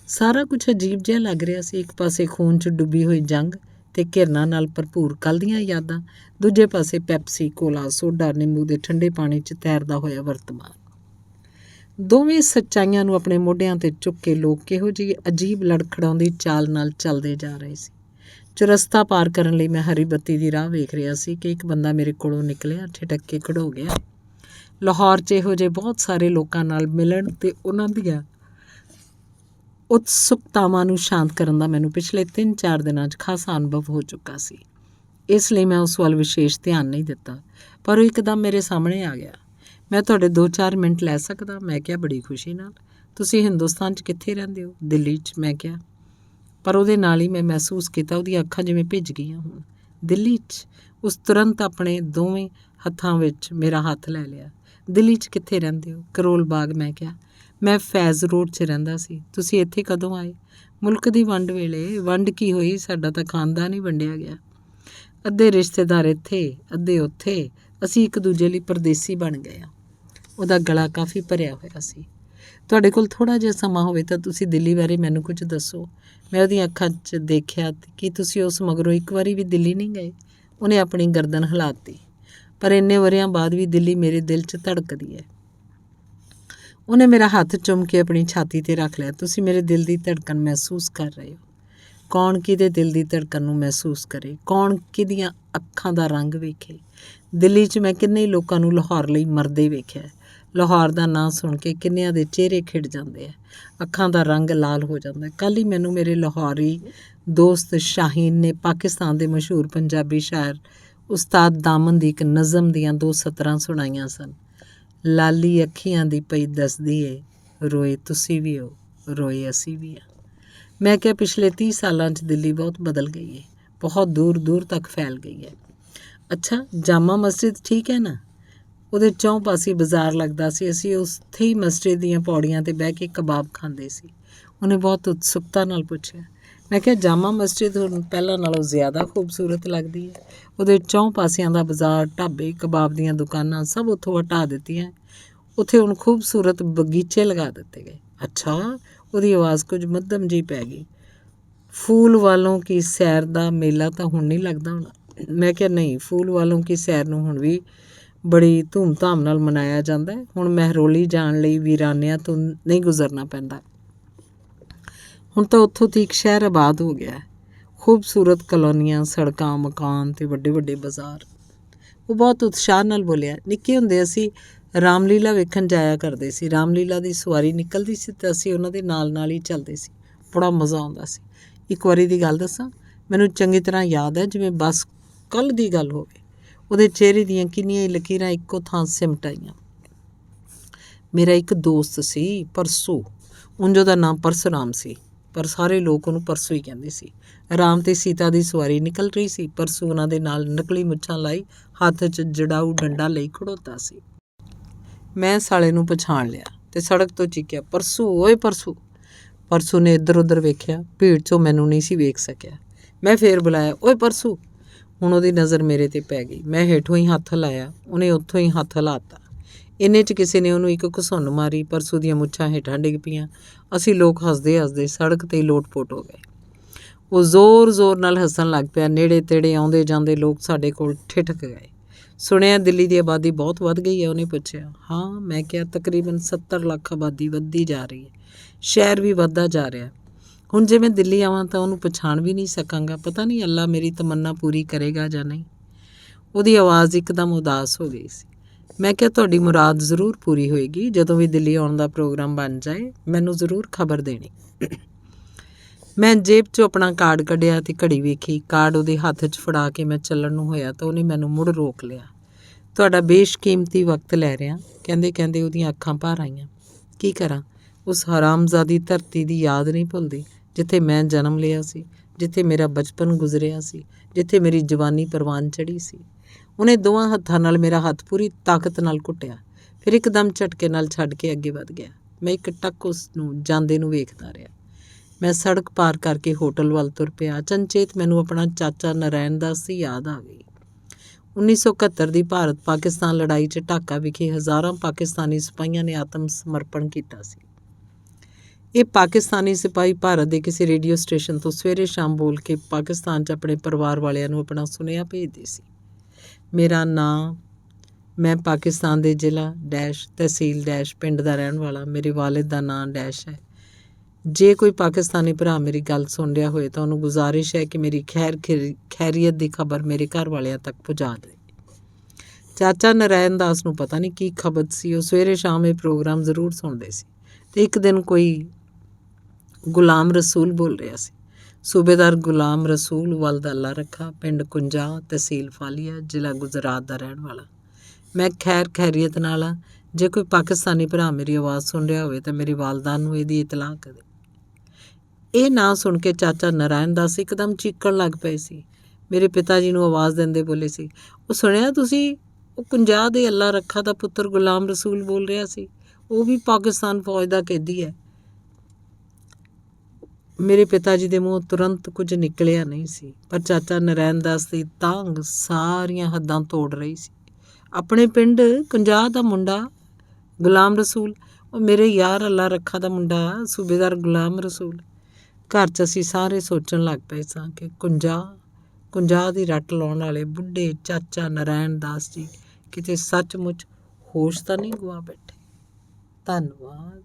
ਸਾਰਾ ਕੁਝ ਅਜੀਬ ਜਿਹਾ ਲੱਗ ਰਿਹਾ ਸੀ। ਇੱਕ ਪਾਸੇ ਖੂਨ 'ਚ ਡੁੱਬੀ ਹੋਈ ਜੰਗ ਤੇ ਘਿਰਨਾ ਨਾਲ ਭਰਪੂਰ ਕੱਲ੍ਹ ਦੀਆਂ ਯਾਦਾਂ, ਦੂਜੇ ਪਾਸੇ ਪੈਪਸੀ ਕੋਲਾ, ਸੋਡਾ, ਨਿੰਬੂ ਦੇ ਠੰਡੇ ਪਾਣੀ 'ਚ ਤੈਰਦਾ ਹੋਇਆ ਵਰਤਮਾਨ। ਦੋਵੇਂ ਸੱਚਾਈਆਂ ਨੂੰ ਆਪਣੇ ਮੋਢਿਆਂ 'ਤੇ ਚੁੱਕ ਕੇ ਲੋਕ ਕਿਹੋ ਜਿਹੀ ਅਜੀਬ ਲੜਖੜਾਉਂਦੀ ਚਾਲ ਨਾਲ ਚੱਲਦੇ ਜਾ ਰਹੇ ਸੀ। ਚੁਰਸਤਾ ਪਾਰ ਕਰਨ ਲਈ ਮੈਂ ਹਰੀ ਬੱਤੀ ਦੀ ਰਾਹ ਵੇਖ ਰਿਹਾ ਸੀ ਕਿ ਇੱਕ ਬੰਦਾ ਮੇਰੇ ਕੋਲੋਂ ਨਿਕਲਿਆ, ਠਿਠਕ ਕੇ ਖੜੋ ਗਿਆ। ਲਾਹੌਰ 'ਚ ਇਹੋ ਜਿਹੇ ਬਹੁਤ ਸਾਰੇ ਲੋਕਾਂ ਨਾਲ ਮਿਲਣ ਤੇ ਉਹਨਾਂ ਦੀਆਂ ਉਤਸੁਕਤਾਵਾਂ ਨੂੰ ਸ਼ਾਂਤ ਕਰਨ ਦਾ ਮੈਨੂੰ ਪਿਛਲੇ 3-4 ਦਿਨਾਂ 'ਚ ਖਾਸਾ ਅਨੁਭਵ ਹੋ ਚੁੱਕਾ ਸੀ। ਇਸ ਲਈ ਮੈਂ ਉਸ ਵੱਲ ਵਿਸ਼ੇਸ਼ ਧਿਆਨ ਨਹੀਂ ਦਿੱਤਾ, ਪਰ ਉਹ ਇੱਕਦਮ ਮੇਰੇ ਸਾਹਮਣੇ ਆ ਗਿਆ। ਮੈਂ ਤੁਹਾਡੇ 2-4 ਮਿੰਟ ਲੈ ਸਕਦਾ? ਮੈਂ ਕਿਹਾ, ਬੜੀ ਖੁਸ਼ੀ ਨਾਲ। ਤੁਸੀਂ ਹਿੰਦੁਸਤਾਨ 'ਚ ਕਿੱਥੇ ਰਹਿੰਦੇ ਹੋ? ਦਿੱਲੀ 'ਚ, ਮੈਂ ਕਿਹਾ। ਪਰ ਉਹਦੇ ਨਾਲ ਹੀ ਮੈਂ ਮਹਿਸੂਸ ਕੀਤਾ ਉਹਦੀਆਂ ਅੱਖਾਂ ਜਿਵੇਂ ਭਿੱਜ ਗਈਆਂ ਹੋਣ। ਦਿੱਲੀ 'ਚ? ਉਸ ਤੁਰੰਤ ਆਪਣੇ ਦੋਵੇਂ ਹੱਥਾਂ ਵਿੱਚ ਮੇਰਾ ਹੱਥ ਲੈ ਲਿਆ। ਦਿੱਲੀ 'ਚ ਕਿੱਥੇ ਰਹਿੰਦੇ ਹੋ? ਕਰੋਲ ਬਾਗ, ਮੈਂ ਕਿਹਾ। ਮੈਂ ਫੈਜ਼ ਰੋਡ 'ਚ ਰਹਿੰਦਾ ਸੀ। ਤੁਸੀਂ ਇੱਥੇ ਕਦੋਂ ਆਏ? ਮੁਲਕ ਦੀ ਵੰਡ ਵੇਲੇ। ਵੰਡ ਕੀ ਹੋਈ? ਸਾਡਾ ਤਾਂ ਖਾਨਦਾਨ ਹੀ ਵੰਡਿਆ ਗਿਆ। ਅੱਧੇ ਰਿਸ਼ਤੇਦਾਰ ਇੱਥੇ, ਅੱਧੇ ਉੱਥੇ। ਅਸੀਂ ਇੱਕ ਦੂਜੇ ਲਈ ਪਰਦੇਸੀ ਬਣ ਗਏ ਹਾਂ। ਉਹਦਾ ਗਲਾ ਕਾਫੀ ਭਰਿਆ ਹੋਇਆ ਸੀ। ਤੁਹਾਡੇ ਕੋਲ ਥੋੜ੍ਹਾ ਜਿਹਾ ਸਮਾਂ ਹੋਵੇ ਤਾਂ ਤੁਸੀਂ ਦਿੱਲੀ ਬਾਰੇ ਮੈਨੂੰ ਕੁਝ ਦੱਸੋ। ਮੈਂ ਉਹਦੀਆਂ ਅੱਖਾਂ 'ਚ ਦੇਖਿਆ ਕਿ ਤੁਸੀਂ ਉਸ ਮਗਰੋਂ ਇੱਕ ਵਾਰੀ ਵੀ ਦਿੱਲੀ ਨਹੀਂ ਗਏ। ਉਹਨੇ ਆਪਣੀ ਗਰਦਨ ਹਿਲਾਤੀ। ਪਰ ਇੰਨੇ ਵਰ੍ਹਿਆਂ ਬਾਅਦ ਵੀ ਦਿੱਲੀ ਮੇਰੇ ਦਿਲ 'ਚ ਧੜਕਦੀ ਹੈ। ਉਹਨੇ ਮੇਰਾ ਹੱਥ ਚੁੰਮ ਕੇ ਆਪਣੀ ਛਾਤੀ 'ਤੇ ਰੱਖ ਲਿਆ। ਤੁਸੀਂ ਮੇਰੇ ਦਿਲ ਦੀ ਧੜਕਣ ਮਹਿਸੂਸ ਕਰ ਰਹੇ ਹੋ। ਕੌਣ ਕਿਹਦੇ ਦਿਲ ਦੀ ਧੜਕਣ ਨੂੰ ਮਹਿਸੂਸ ਕਰੇ, ਕੌਣ ਕਿਹਦੀਆਂ ਅੱਖਾਂ ਦਾ ਰੰਗ ਵੇਖੇ। ਦਿੱਲੀ 'ਚ ਮੈਂ ਕਿੰਨੇ ਲੋਕਾਂ ਨੂੰ ਲਾਹੌਰ ਲਈ ਮਰਦੇ ਵੇਖਿਆ। ਲਾਹੌਰ ਦਾ ਨਾਂ ਸੁਣ ਕੇ ਕਿੰਨਿਆਂ ਦੇ ਚਿਹਰੇ ਖਿੜ ਜਾਂਦੇ ਆ, ਅੱਖਾਂ ਦਾ ਰੰਗ ਲਾਲ ਹੋ ਜਾਂਦਾ। ਕੱਲ੍ਹ ਹੀ ਮੈਨੂੰ ਮੇਰੇ ਲਾਹੌਰੀ ਦੋਸਤ ਸ਼ਾਹੀਨ ਨੇ ਪਾਕਿਸਤਾਨ ਦੇ ਮਸ਼ਹੂਰ ਪੰਜਾਬੀ ਸ਼ਾਇਰ ਉਸਤਾਦ ਦਾਮਨ ਦੀ ਇੱਕ ਨਜ਼ਮ ਦੀਆਂ 2 ਸਤਰਾਂ ਸੁਣਾਈਆਂ ਸਨ। ਲਾਲੀ ਅੱਖੀਆਂ ਦੀ ਪਈ ਦੱਸਦੀ ਏ, ਰੋਏ ਤੁਸੀਂ ਵੀ ਹੋ, ਰੋਏ ਅਸੀਂ ਵੀ ਹਾਂ। ਮੈਂ ਕਿਹਾ ਪਿਛਲੇ 30 ਸਾਲਾਂ 'ਚ ਦਿੱਲੀ ਬਹੁਤ ਬਦਲ ਗਈ ਹੈ, ਬਹੁਤ ਦੂਰ ਦੂਰ ਤੱਕ ਫੈਲ ਗਈ ਹੈ। ਅੱਛਾ, ਜਾਮਾ ਮਸਜਿਦ ਠੀਕ ਹੈ ਨਾ? ਉਹਦੇ 4 ਪਾਸੇ ਬਾਜ਼ਾਰ ਲੱਗਦਾ ਸੀ। ਅਸੀਂ ਉੱਥੇ ਹੀ ਮਸਜਿਦ ਦੀਆਂ ਪੌੜੀਆਂ 'ਤੇ ਬਹਿ ਕੇ ਕਬਾਬ ਖਾਂਦੇ ਸੀ। ਉਹਨੇ ਬਹੁਤ ਉਤਸੁਕਤਾ ਨਾਲ ਪੁੱਛਿਆ। ਮੈਂ ਕਿਹਾ ਜਾਮਾ ਮਸਜਿਦ ਹੁਣ ਪਹਿਲਾਂ ਨਾਲੋਂ ਜ਼ਿਆਦਾ ਖੂਬਸੂਰਤ ਲੱਗਦੀ ਹੈ। ਉਹਦੇ 4 ਪਾਸਿਆਂ ਦਾ ਬਾਜ਼ਾਰ, ਢਾਬੇ, ਕਬਾਬ ਦੀਆਂ ਦੁਕਾਨਾਂ ਸਭ ਉੱਥੋਂ ਹਟਾ ਦਿੱਤੀਆਂ। ਉੱਥੇ ਹੁਣ ਖੂਬਸੂਰਤ ਬਗੀਚੇ ਲਗਾ ਦਿੱਤੇ ਗਏ। ਅੱਛਾ, ਉਹਦੀ ਆਵਾਜ਼ ਕੁਝ ਮੱਧਮ ਜਿਹੀ ਪੈ ਗਈ। ਫੂਲ ਵਾਲੋਂ ਕੀ ਸੈਰ ਦਾ ਮੇਲਾ ਤਾਂ ਹੁਣ ਨਹੀਂ ਲੱਗਦਾ ਹੋਣਾ? ਮੈਂ ਕਿਹਾ ਨਹੀਂ, ਫੂਲ ਵਾਲੋਂ ਕੀ ਸੈਰ ਨੂੰ ਹੁਣ ਵੀ ਬੜੀ ਧੂਮ-ਧਾਮ ਨਾਲ ਮਨਾਇਆ ਜਾਂਦਾ ਹੈ। ਹੁਣ ਮਹਿਰੋਲੀ ਜਾਣ ਲਈ ਵੀਰਾਨਿਆਂ ਤੋਂ ਨਹੀਂ ਗੁਜ਼ਰਨਾ ਪੈਂਦਾ। ਹੁਣ ਤਾਂ ਉੱਥੋਂ ਦੀ ਇੱਕ ਸ਼ਹਿਰ ਆਬਾਦ ਹੋ ਗਿਆ ਹੈ। ਖੂਬਸੂਰਤ ਕਲੋਨੀਆਂ, ਸੜਕਾਂ, ਮਕਾਨ ਅਤੇ ਵੱਡੇ ਵੱਡੇ ਬਾਜ਼ਾਰ। ਉਹ ਬਹੁਤ ਉਤਸ਼ਾਹ ਨਾਲ ਬੋਲਿਆ। ਨਿੱਕੇ ਹੁੰਦੇ ਅਸੀਂ ਰਾਮਲੀਲਾ ਵੇਖਣ ਜਾਇਆ ਕਰਦੇ ਸੀ। ਰਾਮਲੀਲਾ ਦੀ ਸਵਾਰੀ ਨਿਕਲਦੀ ਸੀ ਅਤੇ ਅਸੀਂ ਉਹਨਾਂ ਦੇ ਨਾਲ ਨਾਲ ਹੀ ਚੱਲਦੇ ਸੀ। ਬੜਾ ਮਜ਼ਾ ਆਉਂਦਾ ਸੀ। ਇੱਕ ਵਾਰੀ ਦੀ ਗੱਲ ਦੱਸਾਂ, ਮੈਨੂੰ ਚੰਗੀ ਤਰ੍ਹਾਂ ਯਾਦ ਹੈ ਜਿਵੇਂ ਬਸ ਕੱਲ੍ਹ ਦੀ ਗੱਲ ਹੋਵੇ। ਉਹਦੇ ਚਿਹਰੇ ਦੀਆਂ ਕਿੰਨੀਆਂ ਹੀ ਲਕੀਰਾਂ ਇੱਕੋ ਥਾਂ ਸਿਮਟ ਆਈਆਂ। ਮੇਰਾ ਇੱਕ ਦੋਸਤ ਸੀ ਪਰਸੂ, ਉਂਝ ਉਹਦਾ ਨਾਮ ਪਰਸੁਰਾਮ ਸੀ, ਪਰ ਸਾਰੇ ਲੋਕ ਉਹਨੂੰ ਪਰਸੂ ਹੀ ਕਹਿੰਦੇ ਸੀ। ਰਾਮ ਤੇ ਸੀਤਾ ਦੀ ਸਵਾਰੀ ਨਿਕਲ ਰਹੀ ਸੀ। ਪਰਸੂ ਉਹਨਾਂ ਦੇ ਨਾਲ ਨਕਲੀ ਮੁੱਛਾਂ ਲਾਈ, ਹੱਥ 'ਚ ਜੜਾਊ ਡੰਡਾ ਲਈ ਖੜੋਤਾ ਸੀ। ਮੈਂ ਸਾਲੇ ਨੂੰ ਪਛਾਣ ਲਿਆ ਅਤੇ ਸੜਕ ਤੋਂ ਚੀਕਿਆ, ਪਰਸੂ, ਓਏ ਪਰਸੂ। ਪਰਸੂ ਨੇ ਇੱਧਰ ਉੱਧਰ ਵੇਖਿਆ, ਭੀੜ 'ਚੋਂ ਮੈਨੂੰ ਨਹੀਂ ਸੀ ਵੇਖ ਸਕਿਆ। ਮੈਂ ਫੇਰ ਬੁਲਾਇਆ, ਓਏ ਪਰਸੂ। ਹੁਣ ਉਹਦੀ ਨਜ਼ਰ ਮੇਰੇ 'ਤੇ ਪੈ ਗਈ। ਮੈਂ ਹੇਠੋਂ ਹੀ ਹੱਥ ਲਾਇਆ, ਉਹਨੇ ਉੱਥੋਂ ਹੀ ਹੱਥ ਹਿਲਾਤਾ। ਇੰਨੇ 'ਚ ਕਿਸੇ ਨੇ ਉਹਨੂੰ ਇੱਕ ਘਸੁੰਨ ਮਾਰੀ। ਪਰਸੂ ਦੀਆਂ ਮੁੱਛਾਂ ਹੇਠਾਂ ਡਿੱਗ ਪਈਆਂ। ਅਸੀਂ ਲੋਕ ਹੱਸਦੇ ਹੱਸਦੇ ਸੜਕ 'ਤੇ ਹੀ ਲੋਟ-ਪੋਟ ਹੋ ਗਏ। ਉਹ ਜ਼ੋਰ-ਜ਼ੋਰ ਨਾਲ ਹੱਸਣ ਲੱਗ ਪਿਆ। ਨੇੜੇ-ਤੇੜੇ ਆਉਂਦੇ ਜਾਂਦੇ ਲੋਕ ਸਾਡੇ ਕੋਲ ਠਿਠਕ ਗਏ। ਸੁਣਿਆ ਦਿੱਲੀ ਦੀ ਆਬਾਦੀ ਬਹੁਤ ਵੱਧ ਗਈ ਹੈ? ਉਹਨੇ ਪੁੱਛਿਆ। ਹਾਂ, ਮੈਂ ਕਿਹਾ ਤਕਰੀਬਨ 70 ਲੱਖ ਆਬਾਦੀ ਵੱਧਦੀ ਜਾ ਰਹੀ ਹੈ। ਸ਼ਹਿਰ ਵੀ ਵੱਧਦਾ ਜਾ ਰਿਹਾ। ਹੁਣ ਜੇ ਮੈਂ ਦਿੱਲੀ ਆਵਾਂ ਤਾਂ ਉਹਨੂੰ ਪਛਾਣ ਵੀ ਨਹੀਂ ਸਕਾਂਗਾ। ਪਤਾ ਨਹੀਂ ਅੱਲਾ ਮੇਰੀ ਤਮੰਨਾ ਪੂਰੀ ਕਰੇਗਾ ਜਾਂ ਨਹੀਂ। ਉਹਦੀ ਆਵਾਜ਼ ਇੱਕਦਮ ਉਦਾਸ ਹੋ ਗਈ ਸੀ। ਮੈਂ ਕਿਹਾ ਤੁਹਾਡੀ ਮੁਰਾਦ ਜ਼ਰੂਰ ਪੂਰੀ ਹੋਏਗੀ। ਜਦੋਂ ਵੀ ਦਿੱਲੀ ਆਉਣ ਦਾ ਪ੍ਰੋਗਰਾਮ ਬਣ ਜਾਏ ਮੈਨੂੰ ਜ਼ਰੂਰ ਖਬਰ ਦੇਣੀ। ਮੈਂ ਜੇਬ 'ਚੋਂ ਆਪਣਾ ਕਾਰਡ ਕੱਢਿਆ ਅਤੇ ਘੜੀ ਵੇਖੀ। ਕਾਰਡ ਉਹਦੇ ਹੱਥ 'ਚ ਫੜਾ ਕੇ ਮੈਂ ਚੱਲਣ ਨੂੰ ਹੋਇਆ ਤਾਂ ਉਹਨੇ ਮੈਨੂੰ ਮੁੜ ਰੋਕ ਲਿਆ। ਤੁਹਾਡਾ ਬੇਸ਼ਕੀਮਤੀ ਵਕਤ ਲੈ ਰਿਹਾ। ਕਹਿੰਦੇ ਕਹਿੰਦੇ ਉਹਦੀਆਂ ਅੱਖਾਂ ਭਰ ਆਈਆਂ। ਕੀ ਕਰਾਂ, ਉਸ ਹਰਾਮਜ਼ਾਦੀ ਧਰਤੀ ਦੀ ਯਾਦ ਨਹੀਂ ਭੁੱਲਦੀ ਜਿੱਥੇ ਮੈਂ ਜਨਮ ਲਿਆ ਸੀ, ਜਿੱਥੇ ਮੇਰਾ ਬਚਪਨ ਗੁਜ਼ਰਿਆ ਸੀ, ਜਿੱਥੇ ਮੇਰੀ ਜਵਾਨੀ ਪ੍ਰਵਾਨ ਚੜ੍ਹੀ ਸੀ। ਉਹਨੇ ਦੋਵਾਂ ਹੱਥਾਂ ਨਾਲ ਮੇਰਾ ਹੱਥ ਪੂਰੀ ਤਾਕਤ ਨਾਲ ਘੁੱਟਿਆ, ਫਿਰ ਇੱਕਦਮ ਝਟਕੇ ਨਾਲ ਛੱਡ ਕੇ ਅੱਗੇ ਵਧ ਗਿਆ। ਮੈਂ ਇੱਕ ਟੱਕ ਉਸ ਨੂੰ ਜਾਂਦੇ ਨੂੰ ਵੇਖਦਾ ਰਿਹਾ। ਮੈਂ ਸੜਕ ਪਾਰ ਕਰਕੇ ਹੋਟਲ ਵੱਲ ਤੁਰ ਪਿਆ। ਅਚਨਚੇਤ ਮੈਨੂੰ ਆਪਣਾ ਚਾਚਾ ਨਰਾਇਣ ਦਾਸ ਦੀ ਯਾਦ ਆ ਗਈ। 1971 ਦੀ ਭਾਰਤ ਪਾਕਿਸਤਾਨ ਲੜਾਈ 'ਚ ਢਾਕਾ ਵਿਖੇ ਹਜ਼ਾਰਾਂ ਪਾਕਿਸਤਾਨੀ ਸਿਪਾਹੀਆਂ ਨੇ ਆਤਮ ਸਮਰਪਣ ਕੀਤਾ ਸੀ। ਇਹ ਪਾਕਿਸਤਾਨੀ ਸਿਪਾਹੀ ਭਾਰਤ ਦੇ ਕਿਸੇ ਰੇਡੀਓ ਸਟੇਸ਼ਨ ਤੋਂ ਸਵੇਰੇ ਸ਼ਾਮ ਬੋਲ ਕੇ ਪਾਕਿਸਤਾਨ 'ਚ ਆਪਣੇ ਪਰਿਵਾਰ ਵਾਲਿਆਂ ਨੂੰ ਆਪਣਾ ਸੁਨੇਹਾ ਭੇਜਦੇ ਸੀ। ਮੇਰਾ ਨਾਂ, ਮੈਂ ਪਾਕਿਸਤਾਨ ਦੇ ਜ਼ਿਲ੍ਹਾ ਡੈਸ਼, ਤਹਿਸੀਲ ਡੈਸ਼, ਪਿੰਡ ਦਾ ਰਹਿਣ ਵਾਲਾ। ਮੇਰੇ ਵਾਲਿਦ ਦਾ ਨਾਂ ਡੈਸ਼ ਹੈ। ਜੇ ਕੋਈ ਪਾਕਿਸਤਾਨੀ ਭਰਾ ਮੇਰੀ ਗੱਲ ਸੁਣ ਰਿਹਾ ਹੋਏ ਤਾਂ ਉਹਨੂੰ ਗੁਜ਼ਾਰਿਸ਼ ਹੈ ਕਿ ਮੇਰੀ ਖੈਰੀਅਤ ਦੀ ਖਬਰ ਮੇਰੇ ਘਰ ਵਾਲਿਆਂ ਤੱਕ ਪਹੁੰਚਾ ਦੇ। ਚਾਚਾ ਨਰਾਇਣ ਦਾਸ ਨੂੰ ਪਤਾ ਨਹੀਂ ਕੀ ਖਬਤ ਸੀ। ਉਹ ਸਵੇਰੇ ਸ਼ਾਮ ਇਹ ਪ੍ਰੋਗਰਾਮ ਜ਼ਰੂਰ ਸੁਣਦੇ ਸੀ ਅਤੇ ਇੱਕ ਦਿਨ ਕੋਈ ਗੁਲਾਮ ਰਸੂਲ ਬੋਲ ਰਿਹਾ ਸੀ। ਸੂਬੇਦਾਰ ਗੁਲਾਮ ਰਸੂਲ ਵਲਦ ਅੱਲਾ ਰੱਖਾ, ਪਿੰਡ ਕੁੰਜਾ, ਤਹਿਸੀਲ ਫਾਲੀਆ, ਜ਼ਿਲ੍ਹਾ ਗੁਜਰਾਤ ਦਾ ਰਹਿਣ ਵਾਲਾ। ਮੈਂ ਖੈਰੀਅਤ ਨਾਲ ਹਾਂ। ਜੇ ਕੋਈ ਪਾਕਿਸਤਾਨੀ ਭਰਾ ਮੇਰੀ ਆਵਾਜ਼ ਸੁਣ ਰਿਹਾ ਹੋਵੇ ਤਾਂ ਮੇਰੀ ਵਾਲਦਾ ਨੂੰ ਇਹਦੀ ਇਤਲਾਹ ਕਰੇ। ਇਹ ਨਾਂ ਸੁਣ ਕੇ ਚਾਚਾ ਨਰਾਇਣ ਦਾਸ ਇੱਕਦਮ ਚੀਕਣ ਲੱਗ ਪਏ ਸੀ। ਮੇਰੇ ਪਿਤਾ ਜੀ ਨੂੰ ਆਵਾਜ਼ ਦਿੰਦੇ ਬੋਲੇ ਸੀ, ਉਹ ਸੁਣਿਆ ਤੁਸੀਂ? ਉਹ ਕੁੰਜਾ ਦੇ ਅੱਲਾ ਰੱਖਾ ਦਾ ਪੁੱਤਰ ਗੁਲਾਮ ਰਸੂਲ ਬੋਲ ਰਿਹਾ ਸੀ। ਉਹ ਵੀ ਪਾਕਿਸਤਾਨ ਫੌਜ ਦਾ ਕੈਦੀ ਹੈ। ਮੇਰੇ ਪਿਤਾ ਜੀ ਦੇ ਮੂੰਹ ਤੁਰੰਤ ਕੁਝ ਨਿਕਲਿਆ ਨਹੀਂ ਸੀ, ਪਰ ਚਾਚਾ ਨਰਾਇਣ ਦਾਸ ਦੀ ਤਾਂਘ ਸਾਰੀਆਂ ਹੱਦਾਂ ਤੋੜ ਰਹੀ ਸੀ। ਆਪਣੇ ਪਿੰਡ ਕੁੰਜਾ ਦਾ ਮੁੰਡਾ ਗੁਲਾਮ ਰਸੂਲ, ਉਹ ਮੇਰੇ ਯਾਰ ਅੱਲਾ ਰੱਖਾ ਦਾ ਮੁੰਡਾ ਸੂਬੇਦਾਰ ਗੁਲਾਮ ਰਸੂਲ। ਘਰ 'ਚ ਅਸੀਂ ਸਾਰੇ ਸੋਚਣ ਲੱਗ ਪਏ ਸਾਂ ਕਿ ਕੁੰਜਾ ਦੀ ਰੱਟ ਲਾਉਣ ਵਾਲੇ ਬੁੱਢੇ ਚਾਚਾ ਨਰਾਇਣ ਦਾਸ ਜੀ ਕਿਤੇ ਸੱਚਮੁੱਚ ਹੋਸ਼ ਤਾਂ ਨਹੀਂ ਗੁਆ ਬੈਠੇ। ਧੰਨਵਾਦ।